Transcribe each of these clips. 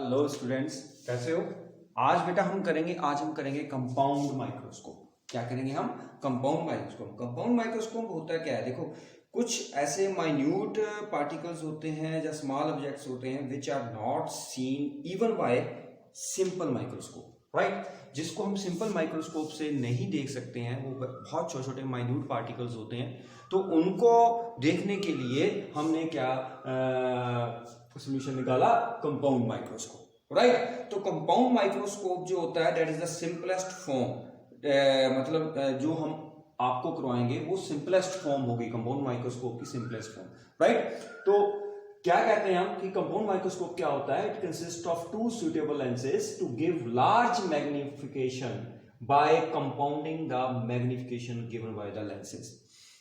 Hello students, कैसे हो? आज बेटा हम करेंगे कंपाउंड माइक्रोस्कोप। क्या करेंगे हम? Compound microscope. कंपाउंड माइक्रोस्कोप होता क्या है? देखो, कुछ ऐसे माइन्यूट पार्टिकल्स होते हैं या स्मॉल ऑब्जेक्ट्स होते हैं which are not seen even by simple microscope, right? जिसको हम सिंपल माइक्रोस्कोप से नहीं देख सकते हैं, वो बहुत छोटे छोटे माइन्यूट पार्टिकल्स होते हैं। तो उनको देखने के लिए हमने क्या सोल्यूशन निकाला? Compound microscope, right? तो कंपाउंड माइक्रोस्कोप जो होता है that is the simplest form, मतलब जो हम आपको करवाएंगे वो सिंपलेस्ट फॉर्म होगी कंपाउंड माइक्रोस्कोप की सिंपलेस्ट फॉर्म, राइट? तो क्या कहते हैं हम कि कंपाउंड माइक्रोस्कोप क्या होता है? It consist of two suitable lenses to give large magnification by compounding the magnification given by the lenses.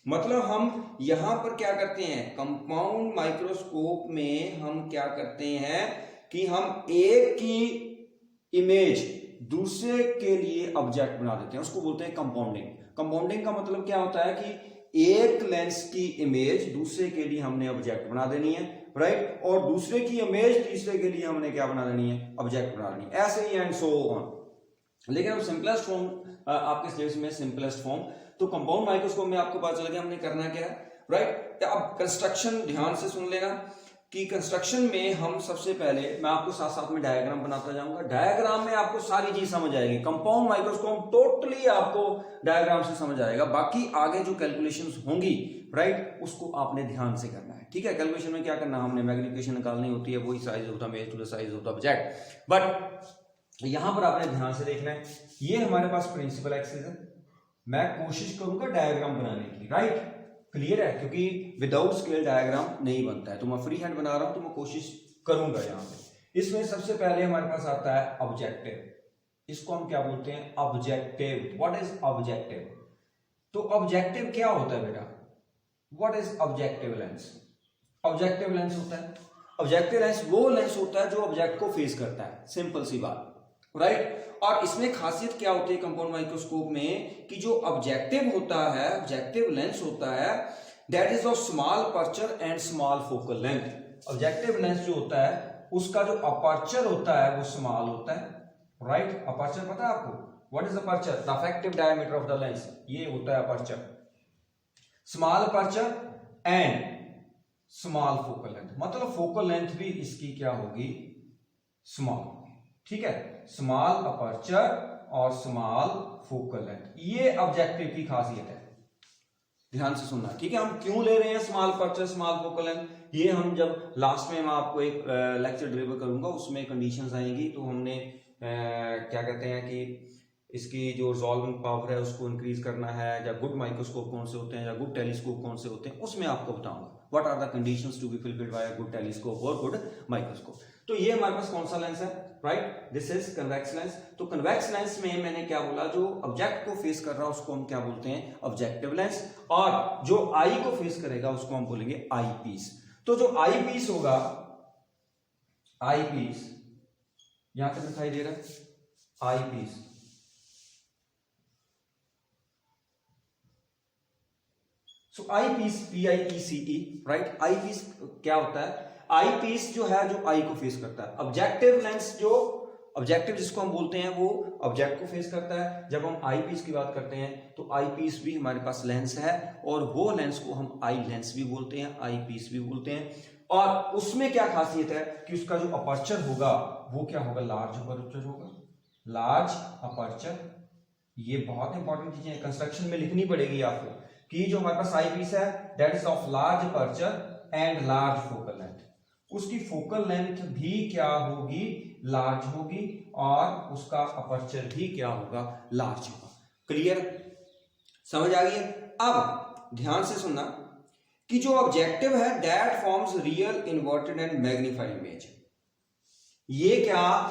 मतलब हम यहां पर क्या करते हैं, कंपाउंड माइक्रोस्कोप में हम क्या करते हैं कि हम एक की इमेज दूसरे के लिए ऑब्जेक्ट बना देते हैं, उसको बोलते हैं कंपाउंडिंग। कंपाउंडिंग का मतलब क्या होता है कि एक लेंस की इमेज दूसरे के लिए हमने ऑब्जेक्ट बना देनी है, राइट? और दूसरे की इमेज तीसरे के लिए हमने क्या बना देनी है? ऑब्जेक्ट बना देनी है, ऐसे ही एंड सो ऑन। लेकिन अब सिंपलेस्ट फॉर्म आपके सिलेबस में सिंपलेस्ट फॉर्म, तो कंपाउंड माइक्रोस्कोप में आपको पता चल गया हमने करना क्या है, राइट? अब कंस्ट्रक्शन ध्यान से सुन लेना कि कंस्ट्रक्शन में हम सबसे पहले, मैं आपको साथ साथ में डायग्राम बनाता जाऊंगा। डायग्राम में आपको सारी चीज समझ आएगी। कंपाउंड माइक्रोस्कोप टोटली आपको डायग्राम से समझ आएगा, बाकी आगे जो कैलकुलेशंस होंगी, राइट, उसको आपने ध्यान से करना है, ठीक है? कैलकुलेशन में क्या करना, हमने मैग्निफिकेशन निकालनी होती है, वही साइज होता है to the size of the object. But यहां पर आपने ध्यान से देखना है, ये हमारे पास प्रिंसिपल एक्सिस है, मैं कोशिश करूंगा डायग्राम बनाने की, राइट? क्लियर है? क्योंकि विदाउट स्केल डायग्राम नहीं बनता है, तो मैं फ्री हैंड बना रहा हूं, तो मैं कोशिश करूंगा यहां पे। इसमें सबसे पहले हमारे पास आता है ऑब्जेक्टिव। इसको हम क्या बोलते हैं? ऑब्जेक्टिव। What is objective? तो ऑब्जेक्टिव क्या होता है बेटा? What is objective lens? Objective lens होता है, ऑब्जेक्टिव लेंस वो लेंस होता है जो ऑब्जेक्ट को फेस करता है, सिंपल सी बात, राइट? और इसमें खासियत क्या होती है कंपाउंड माइक्रोस्कोप में कि जो ऑब्जेक्टिव होता है, ऑब्जेक्टिव लेंस होता है, that is of small aperture and small focal length. Objective lens जो होता है उसका जो अपर्चर होता है वो स्मॉल होता है, राइट? अपर्चर पता है आपको? What is aperture? The effective diameter of the lens, ये होता है aperture. Small aperture and small focal length, मतलब फोकल लेंथ भी इसकी क्या होगी? स्मॉल, ठीक है? स्मॉल अपर्चर और स्मॉल फोकल लेंथ, ये ऑब्जेक्टिव की खासियत है। ध्यान से सुनना, ठीक है? हम क्यों ले रहे हैं small aperture small focal length, ये हम जब लास्ट में मैं आपको एक लेक्चर डिलीवर करूंगा, उसमें कंडीशंस आएंगी, तो हमने क्या कहते हैं कि इसकी जो रिजॉल्विंग पावर है उसको इंक्रीज करना है, या गुड माइक्रोस्कोप कौन से होते हैं या गुड टेलीस्कोप कौन से होते हैं, उसमें आपको बताऊंगा what are the conditions to be fulfilled by a good telescope और गुड माइक्रोस्कोप। तो ये हमारे पास कौन सा लेंस है, right? This is convex lens. तो कन्वेक्स लेंस में मैंने क्या बोला, जो ऑब्जेक्ट को फेस कर रहा है उसको हम क्या बोलते हैं? Objective lens. और जो आई को फेस करेगा उसको हम बोलेंगे आई पीस। तो जो आई पीस होगा, आई पीस यहां तक दिखाई दे रहा है, आई पीस, सो आई पीस, PIECE, राइट? आई पीस क्या होता है? आई पीस जो है जो आई को फेस करता है। ऑब्जेक्टिव लेंस, जो ऑब्जेक्टिव जिसको हम बोलते हैं वो ऑब्जेक्ट को फेस करता है। जब हम आई पीस की बात करते हैं तो आई पीस भी हमारे पास लेंस है, और वो लेंस को हम आई लेंस भी बोलते हैं, आई पीस भी बोलते हैं। और उसमें क्या खासियत है कि उसका जो अपर्चर होगा वो क्या होगा? लार्ज अपर्चर होगा, लार्ज अपर्चर। ये बहुत इंपॉर्टेंट चीजें कंस्ट्रक्शन में लिखनी पड़ेगी आपको कि जो हमारे पास आई पीस है that is of large aperture and large focal length, उसकी फोकल लेंथ भी क्या होगी? लार्ज होगी, और उसका अपर्चर भी क्या होगा? लार्ज होगा। क्लियर? समझ आ गई? अब ध्यान से सुनना कि जो ऑब्जेक्टिव है that forms real inverted and magnified image. ये क्या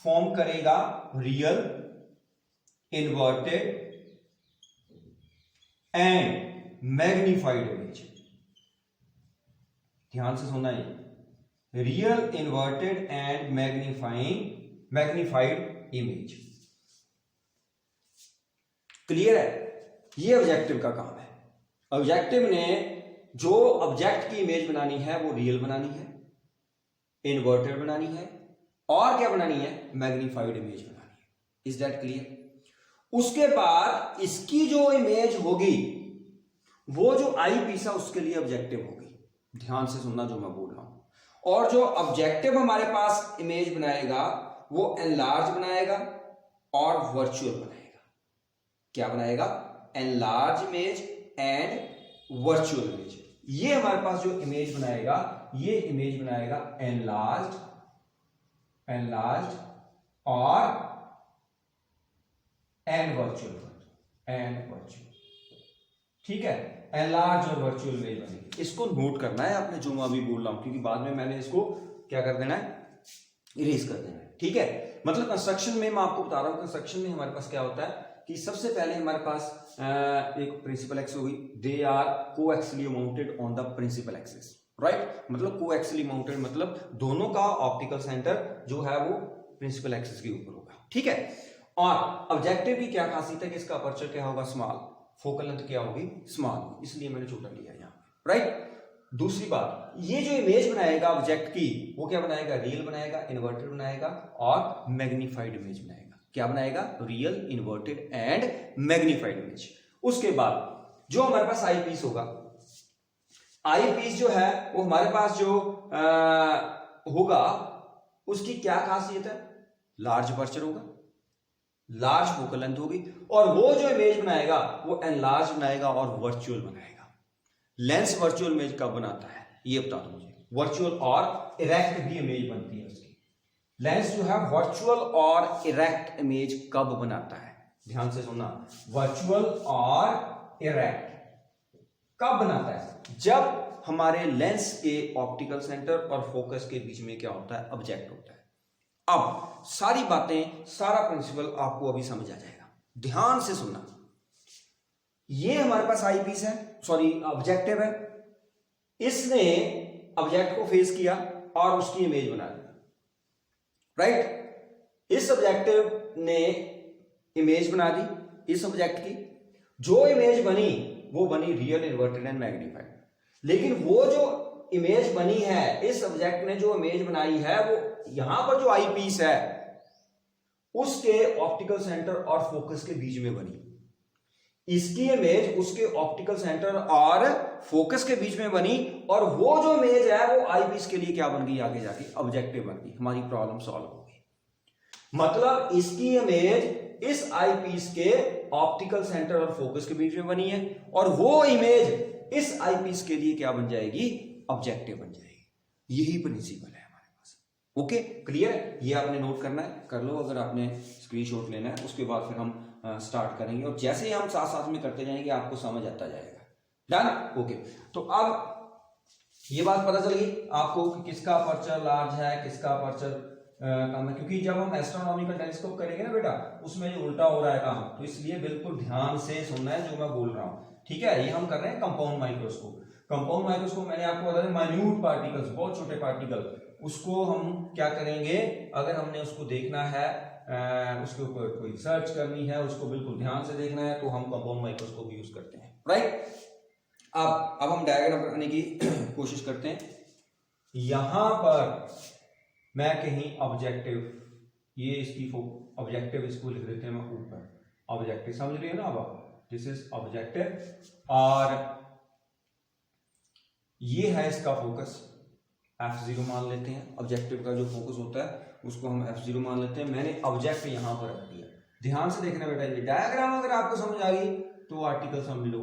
फॉर्म करेगा? Real inverted and magnified image. ध्यान से सुनना, ये real inverted and magnified image. Clear है? ये ऑब्जेक्टिव का काम है। ऑब्जेक्टिव ने जो ऑब्जेक्ट की इमेज बनानी है वो रियल बनानी है, इन्वर्टेड बनानी है और क्या बनानी है, मैग्नीफाइड इमेज बनानी है। Is that clear? उसके बाद इसकी जो इमेज होगी वो जो आई पीस है उसके लिए ऑब्जेक्टिव होगी। ध्यान से सुनना जो मैं बोल रहा हूं। और जो ऑब्जेक्टिव हमारे पास इमेज बनाएगा वो एनलार्ज बनाएगा और वर्चुअल बनाएगा। क्या बनाएगा? Enlarge image and virtual image. ये हमारे पास जो इमेज बनाएगा, ये इमेज बनाएगा एनलार्ज और एंड वर्चुअल। ठीक है, एनलार्ज और वर्चुअल इमेज बनेगी। इसको नोट करना है आपने जो मैं अभी बोल रहा हूं, क्योंकि बाद में मैंने इसको क्या कर देना है, इरेज कर देना है। ठीक है, मतलब कंस्ट्रक्शन में मैं आपको बता रहा हूं, कंस्ट्रक्शन में हमारे पास क्या होता है कि सबसे पहले हमारे पास एक प्रिंसिपल एक्सिस होगी, they are coaxially mounted on the principal axis, right. मतलब कोएक्सियली माउंटेड मतलब दोनों का ऑप्टिकल सेंटर जो है वो प्रिंसिपल एक्सिस के ऊपर होगा। ठीक है, और ऑब्जेक्टिव की क्या खासियत है कि इसका अपर्चर क्या होगा, स्मॉल, फोकल लेंथ क्या होगी, स्मॉल, इसलिए मैंने छोटा लिया यहाँ पे, राइट। दूसरी बात, ये जो इमेज बनाएगा ऑब्जेक्ट की वो क्या बनाएगा, रियल बनाएगा, इन्वर्टेड बनाएगा और मैग्नीफाइड इमेज बनाएगा। क्या बनाएगा, real, inverted and magnified image. उसके बाद जो हमारे पास आई पीस होगा, आई पीस जो है वो हमारे पास जो होगा उसकी क्या खासियत है, लार्ज अपर्चर होगा, लार्ज फोकल लेंथ होगी, और वो जो इमेज बनाएगा वो एनलार्ज बनाएगा और वर्चुअल बनाएगा। लेंस वर्चुअल इमेज कब बनाता है ये बता दो मुझे। वर्चुअल और इरेक्ट भी इमेज बनती है उसकी। लेंस जो है वर्चुअल और इरेक्ट इमेज कब बनाता है, ध्यान से सुनना, वर्चुअल और इरेक्ट कब बनाता है, जब हमारे लेंस के ऑप्टिकल सेंटर और फोकस के बीच में क्या होता है, ऑब्जेक्ट होता है। अब सारी बातें, सारा प्रिंसिपल आपको अभी समझ आ जाएगा, ध्यान से सुनना। ये हमारे पास आई पीस है, सॉरी ऑब्जेक्टिव है, इसने ऑब्जेक्ट को फेस किया और उसकी इमेज बना दी, राइट। इस ऑब्जेक्टिव ने इमेज बना दी इस ऑब्जेक्ट की, जो इमेज बनी वो बनी रियल, इन्वर्टेड एंड मैग्नीफाइड। लेकिन वो जो इमेज बनी है, इस ऑब्जेक्ट ने जो इमेज बनाई है वो यहां पर जो आई पीस है उसके ऑप्टिकल सेंटर और फोकस के बीच में बनी। इसकी इमेज उसके ऑप्टिकल सेंटर और फोकस के बीच में बनी, और वो जो इमेज है वो आई पीस के लिए क्या बन गई, आगे जाके ऑब्जेक्टिव बन गई। हमारी प्रॉब्लम सॉल्व हो गई। मतलब इसकी इमेज इस आई पीस के ऑप्टिकल सेंटर और फोकस के बीच में बनी है, और वो इमेज इस आई पीस के लिए क्या बन जाएगी, ऑब्जेक्टिव बन जाएगी। यही प्रिंसिपल है हमारे पास। Okay, clear? ये आपने नोट करना है, कर लो अगर आपने स्क्रीनशॉट लेना है। उसके बाद फिर हम स्टार्ट करेंगे, और जैसे ही हम साथ साथ में करते जाएंगे आपको समझ आता जाएगा। डन? ओके, तो अब ये बात पता चल गई आपको कि किसका अपर्चर लार्ज है, किसका अपर्चर कम है, क्योंकि जब हम एस्ट्रोनॉमिकल टेलीस्कोप करेंगे ना बेटा, उसमें जो उल्टा हो रहा है काम, तो इसलिए बिल्कुल ध्यान से सुनना है जो मैं बोल रहा हूं। ठीक है, ये हम कर रहे हैं कंपाउंड माइक्रोस्कोप। कंपाउंड माइक्रोस्कोप मैंने आपको बताया, माइन्यूट पार्टिकल्स, बहुत छोटे पार्टिकल, उसको हम क्या करेंगे, अगर हमने उसको देखना है, उसके ऊपर कोई रिसर्च करनी है, उसको बिल्कुल ध्यान से देखना है, तो हम कंपाउंड माइक्रोस्कोप यूज करते हैं, राइट। अब हम डायग्राम बनाने की कोशिश करते हैं। यहां पर मैं कहीं ऑब्जेक्टिव, ये इसकी ऑब्जेक्टिव इसको लिख देते हैं मैं ऊपर, ऑब्जेक्टिव समझ रही हो ना अब, दिस इज ऑब्जेक्टिव, और ये है इसका फोकस, F0 मान लेते हैं। ऑब्जेक्टिव का जो फोकस होता है उसको हम F0 मान लेते हैं। मैंने ऑब्जेक्ट यहां पर रख दिया। ध्यान से देखना बेटा, ये डायग्राम अगर आपको समझ आ गई तो आर्टिकल समझ लो।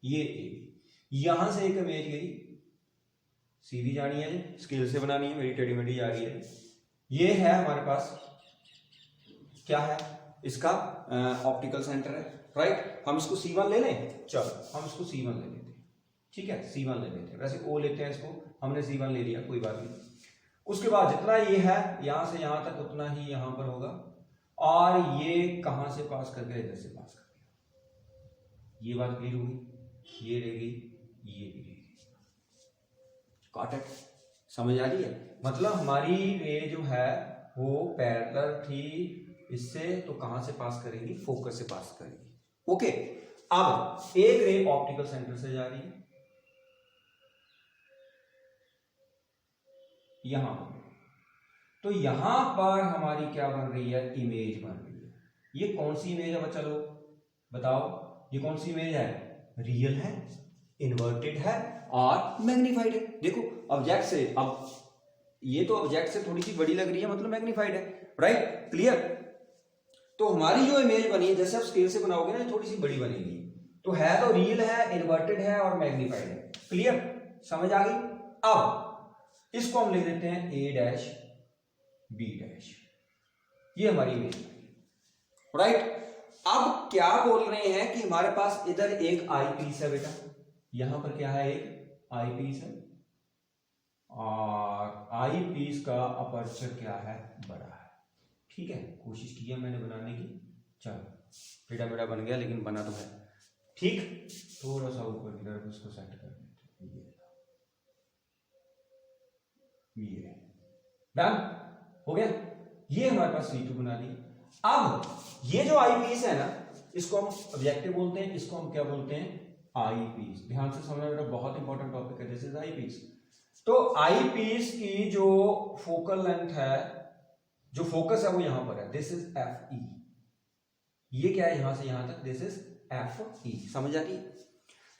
ये यहां से एक इमेज गई, सीधी जानी है, स्केल से बनानी है, मेरी टेढ़ी मेढ़ी जा रही है। ये है हमारे पास, क्या है, इसका ऑप्टिकल सेंटर है, राइट। हम इसको C1 ले लें, चलो हम इसको C1 ले लेते हैं। ठीक है, C1 ले लेते हैं, वैसे O लेते हैं इसको, हमने C1 ले लिया, कोई बात नहीं। उसके बाद जितना ये है यहां से यहां तक उतना ही यहां पर होगा, और ये कहां से पास कर गया, इधर से पास कर गया। ये बात क्लियर होगी, ये रहेगी, ये भी रहेगी। Got it? समझ आ रही है? मतलब हमारी रे जो है वो पैरेलल थी इससे, तो कहां से पास करेगी, फोकस से पास करेगी। ओके, अब एक रे ऑप्टिकल सेंटर से जा रही है यहां पर, तो यहां पर हमारी क्या बन रही है, इमेज बन रही है। ये कौन सी इमेज है बच्चा लोग बताओ, ये कौन सी इमेज है, रियल है, इन्वर्टेड है और मैग्नीफाइड है। देखो ऑब्जेक्ट से, अब ये तो ऑब्जेक्ट से थोड़ी सी बड़ी लग रही है, मतलब मैग्नीफाइड है, राइट, क्लियर। तो हमारी जो इमेज बनी है, जैसे आप स्केल से बनाओगे ना, थोड़ी सी बड़ी बनेगी। तो है तो रियल है, इन्वर्टेड है और मैग्नीफाइड है, क्लियर, समझ आ गई। अब इसको हम लिख देते हैं ए डैश बी डैश, ये हमारी इमेज बनी, राइट। अब क्या बोल रहे हैं कि हमारे पास इधर एक आई पीस है बेटा, यहां पर क्या है, एक आई पीस है और आई पीस का अपर्चर क्या है, बड़ा है, ठीक है। कोशिश की है मैंने बनाने की, चलो टेढ़ा मेढ़ा बन गया लेकिन बना तो है, ठीक। थोड़ा सा ऊपर की तरफ इसको सेट कर देते हैं, ये डन हो गया। ये हमारे पास C2 बना दी। अब ये जो आई पीस है ना, इसको हम ऑब्जेक्टिव बोलते हैं, इसको हम क्या बोलते हैं, आई पीस। ध्यान से समझना बेटा, बहुत इंपॉर्टेंट टॉपिक है, दिस इज आई पीस। तो आई पीस की जो फोकल लेंथ है, जो फोकस है वो यहां पर है, दिस इज एफ ई। ये क्या है, यहां से यहां तक, दिस इज एफ ई, समझ आ रही है।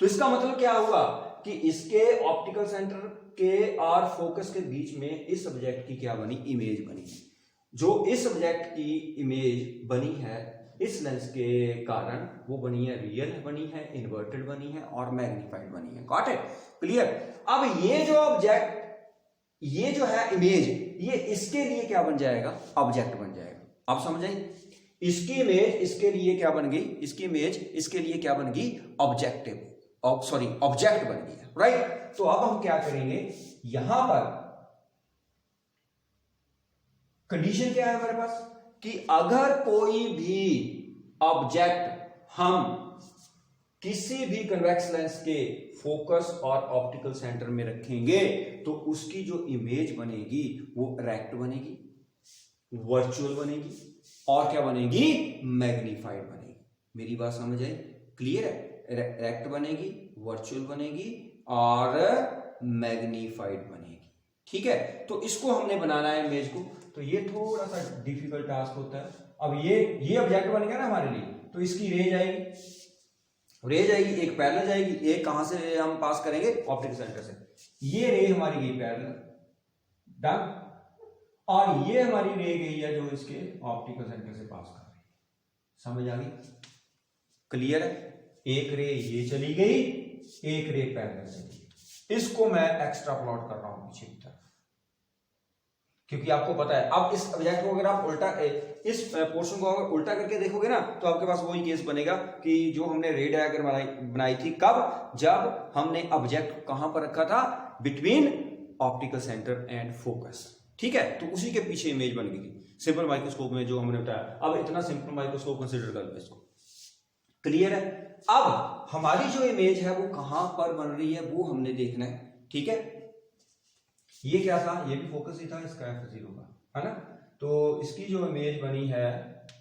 तो इसका मतलब क्या हुआ कि इसके ऑप्टिकल सेंटर के और फोकस के बीच में इस ऑब्जेक्ट की क्या बनी, इमेज बनी। जो इस ऑब्जेक्ट की इमेज बनी है इस लेंस के कारण, वो बनी है रियल बनी है, इन्वर्टेड बनी है और मैग्नीफाइड बनी है, गॉट इट, क्लियर। अब ये जो ऑब्जेक्ट, ये जो है इमेज, ये इसके लिए क्या बन जाएगा, ऑब्जेक्ट बन जाएगा। अब समझ आई, इसकी इमेज इसके लिए क्या बन गई, इसकी इमेज इसके लिए क्या बन गई, ऑब्जेक्टिव, सॉरी ऑब्जेक्ट बन गई, राइट। तो अब हम क्या करेंगे, यहां पर कंडीशन क्या है हमारे पास कि अगर कोई भी ऑब्जेक्ट हम किसी भी कन्वेक्स लेंस के फोकस और ऑप्टिकल सेंटर में रखेंगे तो उसकी जो इमेज बनेगी वो रेक्ट बनेगी, वर्चुअल बनेगी और क्या बनेगी, मैग्नीफाइड बनेगी। मेरी बात समझ आई, क्लियर है। रेक्ट बनेगी, वर्चुअल बनेगी और मैग्नीफाइड बनेगी, ठीक है। तो इसको हमने बनाना है इमेज को, तो ये थोड़ा सा डिफिकल्ट टास्क होता है। अब ये ऑब्जेक्ट बन गया ना हमारे लिए, तो इसकी रेंज आएगी, एक पैरेलल जाएगी, एक कहां से हम पास करेंगे, ऑप्टिकल सेंटर से। ये रे हमारी गई पैरेलल, डन। और ये हमारी रे गई है जो इसके ऑप्टिकल सेंटर से पास कर रही है, समझ आ गई, क्लियर है। एक रे ये चली गई, एक रे पैरेलल चली गई। इसको मैं एक्स्ट्रा प्लॉट कर रहा हूं पीछे की तरफ, क्योंकि आपको पता है। अब इस ऑब्जेक्ट को अगर आप उल्टा, इस पोर्शन को अगर उल्टा करके देखोगे ना, तो आपके पास वही केस बनेगा कि जो हमने रे डायग्राम बनाई थी, कब, जब हमने ऑब्जेक्ट कहां पर रखा था, between optical centre and focus, ठीक है। तो उसी के पीछे इमेज बन गई थी सिंपल माइक्रोस्कोप में जो हमने बताया। अब इतना सिंपल माइक्रोस्कोप कंसीडर कर लो इसको, क्लियर है। अब हमारी जो इमेज है वो कहां पर बन रही है वो हमने देखना है, ठीक है। ये क्या था, ये भी फोकस ही था, इसका F0 का, है ना। तो इसकी जो इमेज बनी है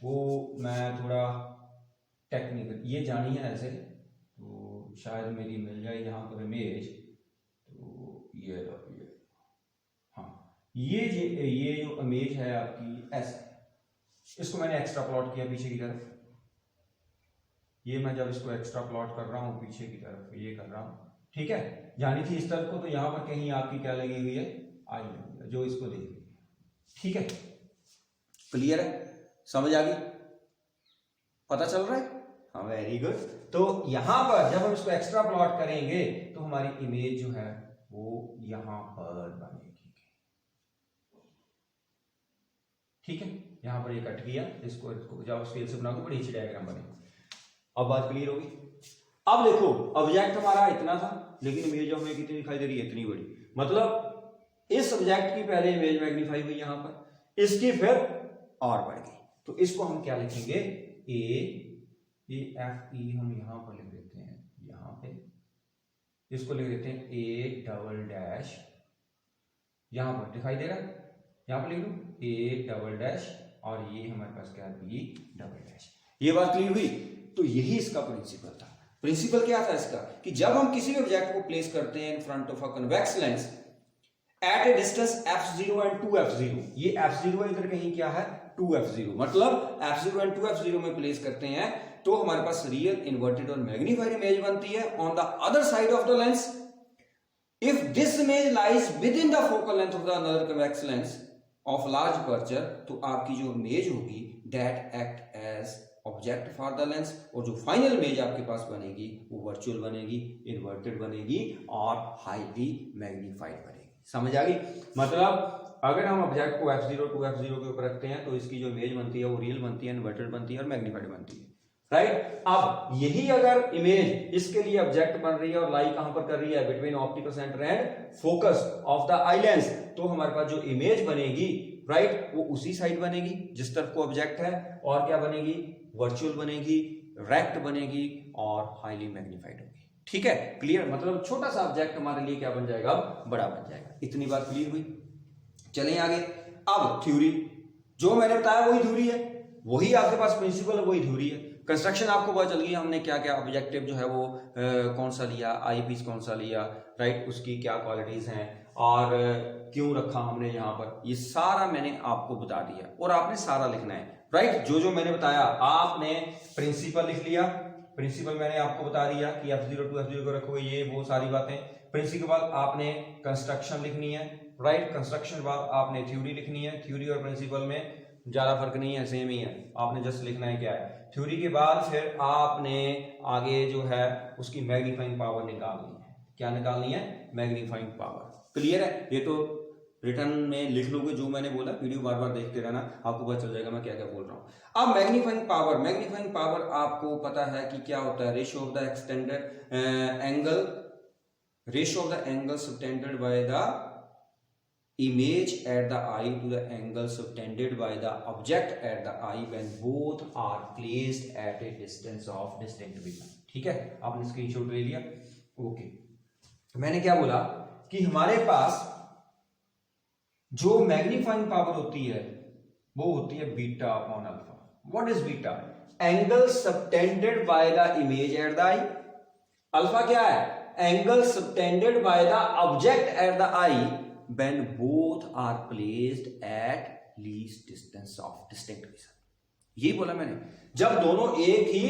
वो मैं थोड़ा टेक्निकल, ये जानी है ऐसे, तो शायद मेरी मिल जाए यहाँ पर इमेज। तो ये हाँ, ये जो इमेज है आपकी ऐसे, इसको मैंने एक्स्ट्रा प्लॉट किया पीछे की तरफ। ये मैं जब इसको एक्स्ट्रा प्लॉट कर रहा हूँ पीछे की तरफ, ये कर रहा हूँ, ठीक है। जानी थी इस तरफ को, तो यहां पर कहीं आपकी क्या लगी हुई है, आई लगी है, जो इसको देख रही है, ठीक है, क्लियर है, समझ आ गई, पता चल रहा है, हाँ, वेरी गुड। तो यहां पर जब हम इसको एक्स्ट्रा प्लॉट करेंगे तो हमारी इमेज जो है वो यहां पर बनेगी, ठीक है। यहां पर ये कट गया, इसको जब स्केल से बनाओगे बड़ी अच्छी डायग्राम बनेगी। अब बात क्लियर होगी। अब देखो ऑब्जेक्ट हमारा इतना था, लेकिन इमेज हमें कितनी दिखाई दे रही है, इतनी बड़ी। मतलब इस ऑब्जेक्ट की पहले इमेज मैग्नीफाई हुई यहां पर, इसकी फिर और बढ़ गई। तो इसको हम क्या लिखेंगे, एफ ई हम यहां पर लिख देते हैं, यहां पे इसको लिख देते हैं ए डबल डैश, यहां पर दिखाई दे रहा है, यहां पर लिख दो ए डबल डैश और ये हमारे पास क्या है, बी डबल डैश। ये बात क्लियर हुई। तो यही इसका प्रिंसिपल था। प्रिंसिपल क्या था इसका कि जब हम किसी भी ऑब्जेक्ट को प्लेस करते हैं in front of a convex lens, at a distance f0 and 2f0, ये f0 इधर कहीं क्या है 2f0, मतलब f0 एंड 2f0 में प्लेस करते हैं तो हमारे पास रियल इन्वर्टेड और मैग्नीफाइड इमेज बनती है on the other side of the lens. If this image lies within the focal length of the another convex lens of large aperture, तो आपकी जो इमेज होगी that act as object for the lens, और जो final image आपके पास बनेगी वो वर्चुअल बनेगी, इन्वर्टेड बनेगी और हाईली मैग्नीफाइड बनेगी। समझ आ गई? मतलब अगर हम ऑब्जेक्ट को f0 2f0 के ऊपर रखते हैं तो इसकी जो इमेज बनती है वो रियल बनती है, इन्वर्टेड बनती है और मैग्नीफाइड बनती है, राइट। अब यही अगर इमेज इसके लिए ऑब्जेक्ट बन रही है और लाई कहां पर कर रही है, between optical centre and focus of the eye lens, तो हमारे पास जो इमेज बनेगी, राइट, वो उसी साइड बनेगी जिस तरफ को ऑब्जेक्ट है, और क्या बनेगी, वर्चुअल बनेगी, रेक्ट बनेगी और हाईली मैग्नीफाइड होगी। ठीक है, क्लियर? मतलब छोटा सा ऑब्जेक्ट हमारे लिए क्या बन जाएगा, बड़ा बन जाएगा। इतनी बात क्लियर हुई? चलें आगे। अब थ्योरी, जो मैंने बताया वही थ्योरी है, वही आपके पास प्रिंसिपल है, वही थ्योरी है। कंस्ट्रक्शन आपको पता चल गई, हमने क्या क्या ऑब्जेक्टिव जो है वो कौन सा लिया, आई पीस कौन सा लिया, राइट, उसकी क्या क्वालिटीज हैं और क्यों रखा हमने यहाँ पर, ये सारा मैंने आपको बता दिया और आपने सारा लिखना है, राइट। जो जो मैंने बताया आपने प्रिंसिपल लिख लिया, प्रिंसिपल मैंने आपको बता दिया कि f0 2f0 को रखोगे, ये वो सारी बातें। प्रिंसिपल बाद आपने कंस्ट्रक्शन लिखनी है, राइट, कंस्ट्रक्शन बाद आपने थ्योरी लिखनी है, थ्योरी और प्रिंसिपल में ज्यादा फर्क नहीं है, सेम ही है, आपने जस्ट लिखना है क्या है। थ्योरी के बाद फिर आपने आगे जो है उसकी मैग्नीफाइंग पावर निकालनी है। क्या निकालनी है? Magnifying power. क्लियर है? ये तो रिटर्न में लिख लोगे जो मैंने बोला, वीडियो बार बार देखते रहना, आपको पता चल जाएगा मैं क्या क्या बोल रहा हूं। अब मैग्नीफाइंग पावर, मैग्नीफाइंग पावर आपको पता है कि क्या होता है, ratio of the extended angle, ratio of the angle subtended by the image at the eye to the angle subtended by the object at the eye when both are placed at a distance of distinct vision। ठीक है, आपने screenshot ले लिया, okay. मैंने क्या बोला कि हमारे पास जो मैग्नीफाइंग पावर होती है वो होती है beta upon alpha. What is beta? Angle subtended by the image at the I. Alpha क्या है? Angle subtended by the object at the I when both are placed at least distance of distinct vision। यही बोला मैंने, जब दोनों एक ही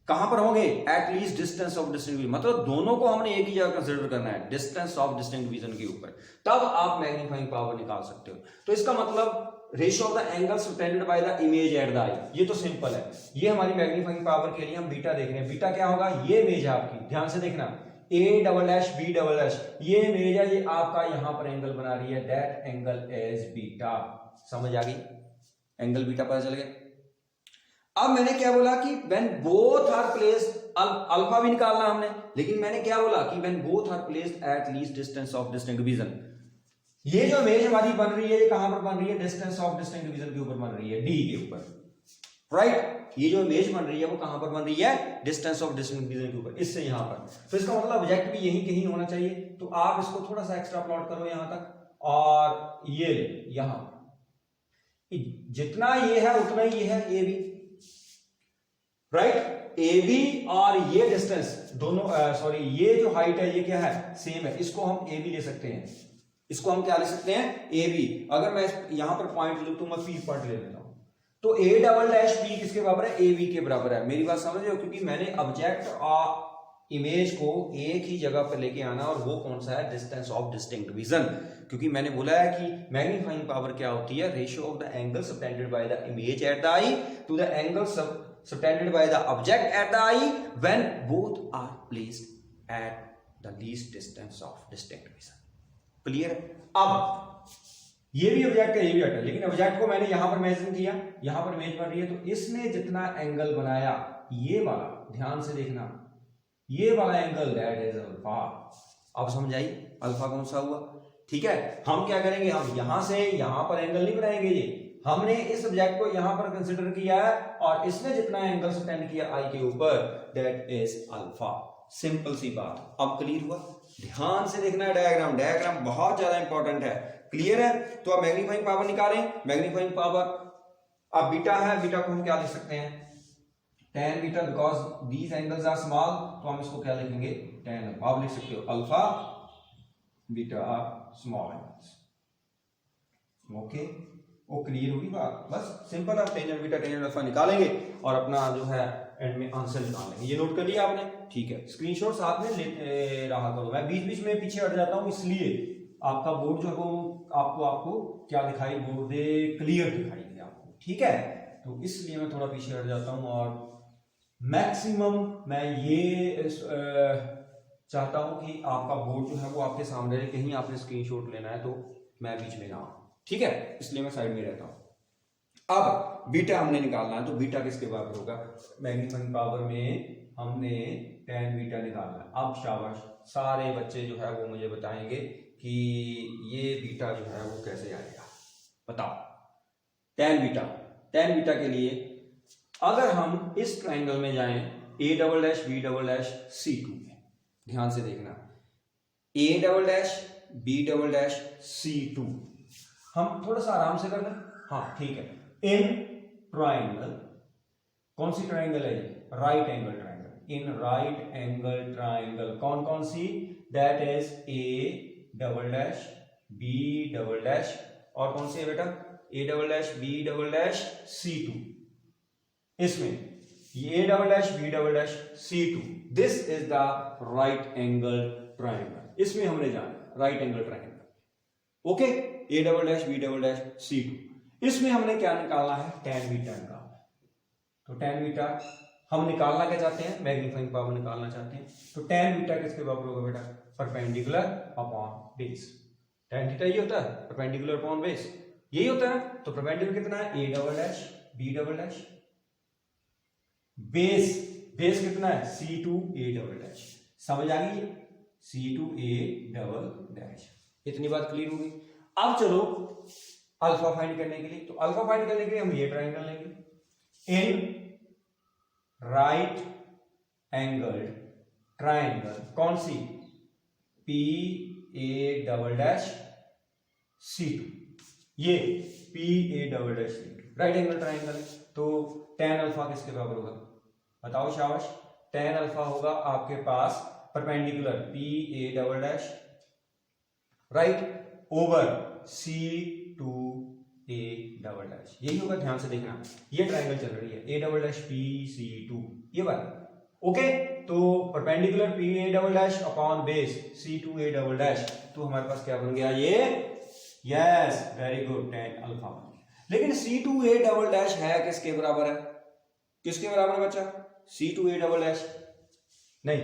कहां पर होंगे, eight least distance of distinct vision, मतलब दोनों को हमने एक ही जगह कंसीडर करना है, डिस्टेंस ऑफ डिस्टिंक्ट विजन के ऊपर, तब आप मैग्नीफाइंग पावर निकाल सकते हो। तो इसका मतलब ratio of the angle subtended by the image at the eye, ये तो सिंपल है। ये हमारी मैग्नीफाइंग पावर के लिए हम बीटा देख रहे हैं। बीटा क्या होगा? ये इमेज है आपकी, ध्यान से देखना, A double dash B double dash, ये इमेज है, ये आपका यहां पर एंगल बना रही है, दैट एंगल इज बीटा। समझ आ गई? एंगल बीटा पता चल गया। अब मैंने क्या बोला कि when both are placed, alpha भी निकालना हमने, लेकिन मैंने क्या बोला कि when both are placed at least distance of distinct vision. ये जो इमेज हमारी बन रही है ये कहां पर बन रही है? डिस्टेंस ऑफ डिस्टिंक्ट विजन के ऊपर बन रही है, D के ऊपर, राइट। ये जो इमेज बन रही है वो कहां पर बन रही है? डिस्टेंस ऑफ डिस्टिंक्ट विजन के ऊपर, इससे यहां पर। तो इसका मतलब ऑब्जेक्ट भी यहीं कहीं होना चाहिए। तो आप इसको थोड़ा सा एक्स्ट्रा प्लॉट करो यहां तक, और ये यहां जितना ये है उतना ही ये है, A B, right. A B और ये डिस्टेंस दोनों, सॉरी, ये जो हाइट है ये क्या है? सेम है। इसको हम ए बी ले सकते हैं, इसको हम क्या ले सकते हैं? A B. अगर मैं यहां पर पॉइंट लूं तो मैं पी पॉइंट ले लेता हूं, तो ए डबल डैश पी किसके बराबर है? ए बी के बराबर है। मेरी बात समझ रहे हो? क्योंकि मैंने ऑब्जेक्ट और इमेज को एक ही जगह पर लेके आना, और वो कौन सा है? Distance of distinct vision. क्योंकि मैंने बोला है कि मैग्नीफाइंग पावर क्या होती है? Ratio of the angle subtended by the image at the eye to the angle subtended by the object at the eye when both are placed at the least distance of distinct vision. Clear? अब ये भी object है, ये भी object है, लेकिन object को मैंने यहां पर मेजर किया, यहां पर इमेज बन रही है, तो इसने जितना एंगल बनाया, ये वाला, ध्यान से देखना, ये वाला एंगल दैट इज अल्फा। अब समझ आई अल्फा कौन सा हुआ? ठीक है, हम क्या करेंगे, हम यहां से यहां पर एंगल नहीं बनाएंगे, ये हमने इस ऑब्जेक्ट को यहां पर कंसीडर किया है और इसने जितना एंगल सबटेंड किया आई के ऊपर, दैट इज अल्फा। सिंपल सी बात। अब क्लियर हुआ? ध्यान से देखना है डायग्राम, डायग्राम बहुत ज्यादा इंपॉर्टेंट है। क्लियर है? तो अब मैग्नीफाइंग पावर निकालें। मैग्नीफाइंग पावर अब बीटा है, बीटा को हम क्या लिख सकते हैं? tan beta, because these angles are small, तो हम इसको क्या लिखेंगे? tan। आप लिख सकते हो alpha beta small angles. Okay, वो क्लियर होगी बात। बस सिंपल, आप टेंजेंट बीटा टेंजेंट अल्फा निकालेंगे और अपना जो है एंड में आंसर निकाल लेंगे। ये नोट कर लिया आपने, ठीक है। स्क्रीनशॉट साथ में ले रहा करो, मैं बीच बीच में पीछे हट जाता हूँ, इसलिए आपका बोर्ड जो है वो आपको क्या दिखाई, बोर्ड दे क्लियर दिखाई दे आपको, ठीक है। तो इसलिए मैं थोड़ा पीछे हट जाता हूँ और मैक्सिमम मैं ये चाहता हूं कि आपका बोर्ड जो है वो आपके सामने रहे, कहीं आपने स्क्रीनशॉट लेना है तो मैं बीच में ना आऊं, ठीक है, इसलिए मैं साइड में रहता हूं। अब बीटा हमने निकालना है, तो बीटा किसके बराबर होगा, मैग्नीफाइंग पावर में हमने tan बीटा निकालना है। अब शाबाश, सारे बच्चे जो है वो मुझे बताएंगे कि ये बीटा जो है वो कैसे आएगा, बताओ। tan बीटा के लिए अगर हम इस ट्राइंगल में जाएं a double dash b double dash c2 में, ध्यान से देखना, a double dash b double dash c2, हम थोड़ा सा आराम से कर लें, हाँ ठीक है। इन ट्राइंगल, कौन सी ट्राइंगल है ये, right angle triangle. In right angle triangle कौन कौन सी, that is a double dash b double dash, और कौन सी है बेटा, a double dash b double dash c2। इसमें ये double dash B double dash c2, this is the right angle triangle. इसमें हमने जाना right angle triangle, okay, A double dash B double dash c2। इसमें हमने क्या निकालना है, tan बीटा निकालना है। तो tan बीटा हम निकालना क्या चाहते हैं, मैग्नीफाइंग पावर निकालना चाहते हैं। तो tan बीटा किसके बराबर होगा बेटा, perpendicular upon base. tan theta ये होता है, परपेंडिकुलर अपॉन बेस यही होता है। तो परपेंडिकुलर कितना है, A double dash B double dash, base कितना है, c2a डबल डैश। समझ आ गई, c2a डबल डैश। इतनी बात क्लियर होगी। अब चलो अल्फा फाइंड करने के लिए, तो अल्फा फाइंड करने के लिए हम ये ट्राइंगल लेंगे। इन राइट एंगल ट्राइंगल कौन सी, pa डबल डैश c2, ये pa double dash c2 right angle triangle है। तो tan अल्फा किसके बराबर होगा, बताओ शाबाश। tan अल्फा होगा आपके पास perpendicular pa double dash right over c2a double dash, यही होगा। ध्यान से देखना, ये ट्राइंगल चल रही है a double dash p c2, ये बात ओके। तो perpendicular pa double dash upon base c2a double dash, तो हमारे पास क्या बन गया ये, yes very good, tan alpha बन गया। लेकिन c2a डबल डैश है किसके बराबर है, किसके बराबर है बच्चा, c2a डबल डैश नहीं,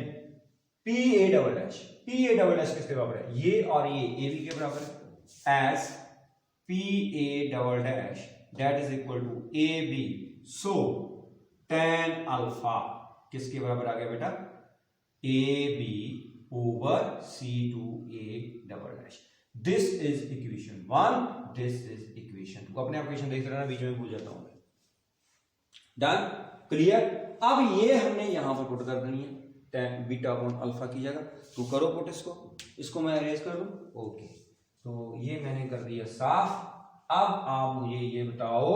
pa double dash, pa double dash किसके बराबर है, ये और ये ab के बराबर है, as pa double dash that is equal to ab। So tan alpha किसके बराबर आ गया बेटा, ab over c2a double dash. This is equation 1, this is equation 2। अपने इक्वेशन देखते रहना, बीच में भूल जाता हूं मैं। Done, clear. अब ये हमने यहां पर पुट कर देनी है tan बीटा अपॉन अल्फा की जगह, तो करो पुट, इसको मैं अरेंज कर दूं, ओके। तो ये मैंने कर दिया साफ। अब आप मुझे ये बताओ